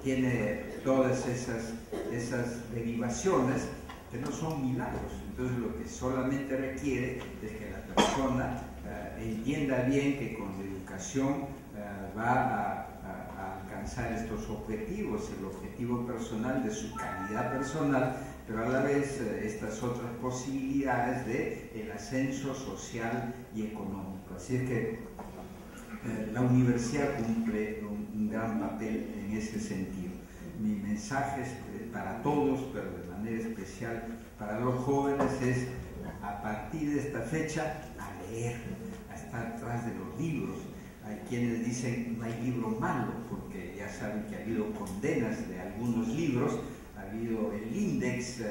tiene todas esas derivaciones que no son milagros. Entonces lo que solamente requiere es que la persona entienda bien que con la educación va a alcanzar estos objetivos, el objetivo personal de su calidad personal, pero a la vez estas otras posibilidades de el ascenso social y económico. Así es que la universidad cumple un gran papel en ese sentido. Mi mensaje es para todos, pero de manera especial para los jóvenes, es a partir de esta fecha a leer, a estar atrás de los libros. Hay quienes dicen no hay libro malo, porque ya saben que ha habido condenas de algunos libros, ha habido el índice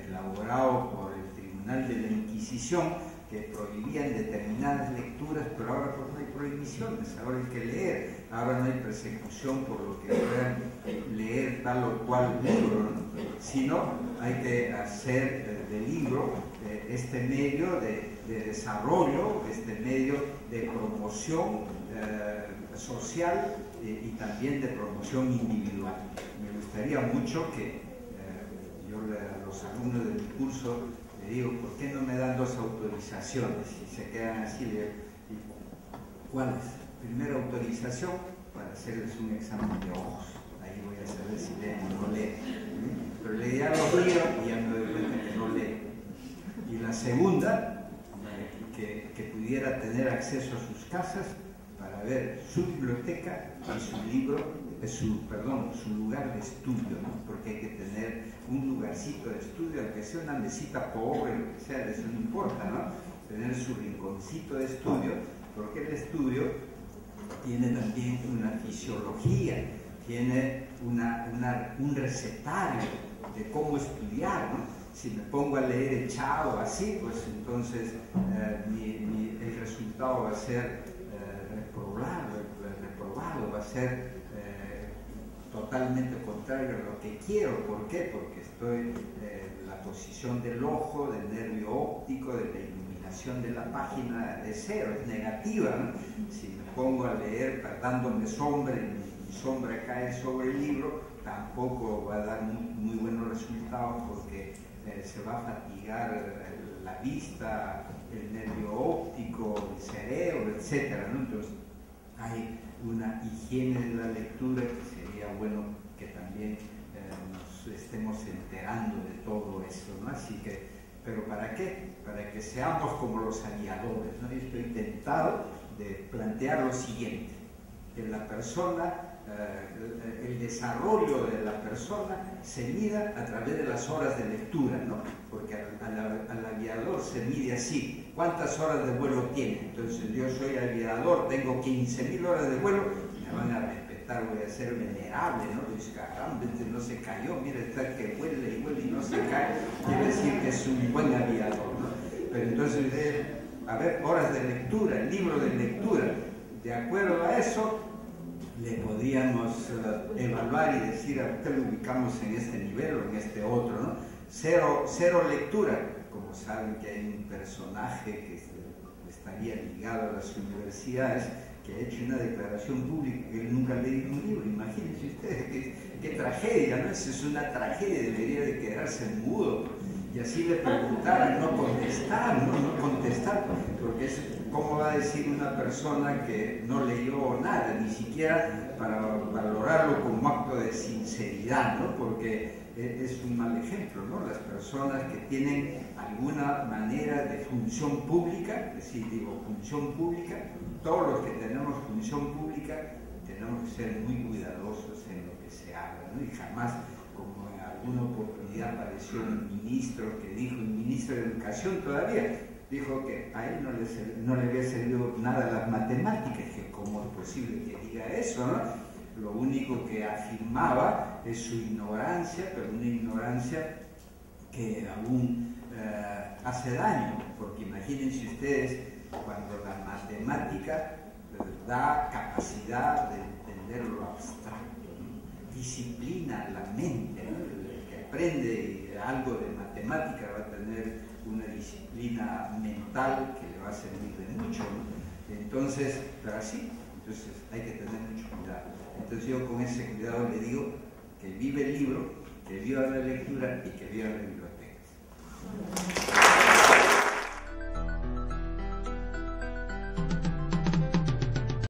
elaborado por el Tribunal de la Inquisición, que que prohibían determinadas lecturas, pero ahora pues no hay prohibiciones, ahora hay que leer, ahora no hay persecución por lo que puedan leer tal o cual libro, ¿no? Sino hay que hacer del libro este medio de desarrollo, este medio de promoción social y también de promoción individual. Me gustaría mucho que yo a los alumnos de mi curso le digo, ¿por qué no me dan 2 autorizaciones? Y se quedan así, ¿cuáles? Primera autorización para hacerles un examen de ojos. Ahí voy a saber si leen o no leen. Pero le ya los leo y ya me doy cuenta que no leen. Y la segunda, que pudiera tener acceso a sus casas para ver su biblioteca y su libro, su lugar de estudio, ¿no? Porque hay que tener un lugarcito de estudio, aunque sea una mesita pobre, lo que sea, eso no importa, ¿no? Tener su rinconcito de estudio, porque el estudio tiene también una fisiología, tiene un recetario de cómo estudiar, ¿no? Si me pongo a leer echado así, pues entonces el resultado va a ser reprobado, va a ser totalmente contrario a lo que quiero. ¿Por qué? Porque estoy en la posición del ojo, del nervio óptico, de la iluminación de la página de cero, es negativa, ¿no? Si me pongo a leer dándome sombra y mi sombra cae sobre el libro, tampoco va a dar muy buenos resultados, porque se va a fatigar la vista, el nervio óptico, el cerebro, etc., ¿no? Entonces hay una higiene de la lectura que sería bueno que también nos estemos enterando de todo eso, ¿no? Así que, ¿pero para qué? Para que seamos como los aviadores, ¿no? Yo estoy tentado de plantear lo siguiente, que la persona, el desarrollo de la persona se mida a través de las horas de lectura, ¿no? Porque al aviador se mide así, ¿cuántas horas de vuelo tiene? Entonces yo soy aviador, tengo 15.000 horas de vuelo, me van a respetar, voy a ser venerable, ¿no? Dice, caramba, este no se cayó, mira, está que vuela y vuela y no se cae, quiere decir que es un buen aviador, ¿no? Pero entonces, a ver, horas de lectura, el libro de lectura, de acuerdo a eso, le podríamos evaluar y decir, a usted lo ubicamos en este nivel o en este otro, ¿no? Cero lectura. Como saben que hay un personaje que estaría ligado a las universidades, que ha hecho una declaración pública que él nunca ha leído un libro. Imagínense ustedes, qué tragedia, ¿no? Esa es una tragedia, debería de quedarse mudo. Y así le preguntaran, no contestar, no contestar, porque ¿cómo va a decir una persona que no leyó nada, ni siquiera para valorarlo como acto de sinceridad, ¿no? Porque es un mal ejemplo, ¿no? Las personas que tienen alguna manera de función pública, es decir, digo, función pública, todos los que tenemos función pública tenemos que ser muy cuidadosos en lo que se habla, ¿no? Y jamás, como en alguna oportunidad apareció un ministro que dijo, un ministro de Educación todavía, dijo que a él no le había servido nada las matemáticas, que cómo es posible que diga eso, ¿no? Lo único que afirmaba es su ignorancia, pero una ignorancia que aún hace daño, porque imagínense ustedes cuando la matemática da capacidad de entender lo abstracto, ¿no? Disciplina la mente, ¿no? El que aprende algo de matemática va a tener una disciplina mental que le va a servir de mucho, ¿no? Entonces, pero así, entonces hay que tener mucho cuidado. Entonces yo con ese cuidado le digo que vive el libro, que viva la lectura y que viva la biblioteca.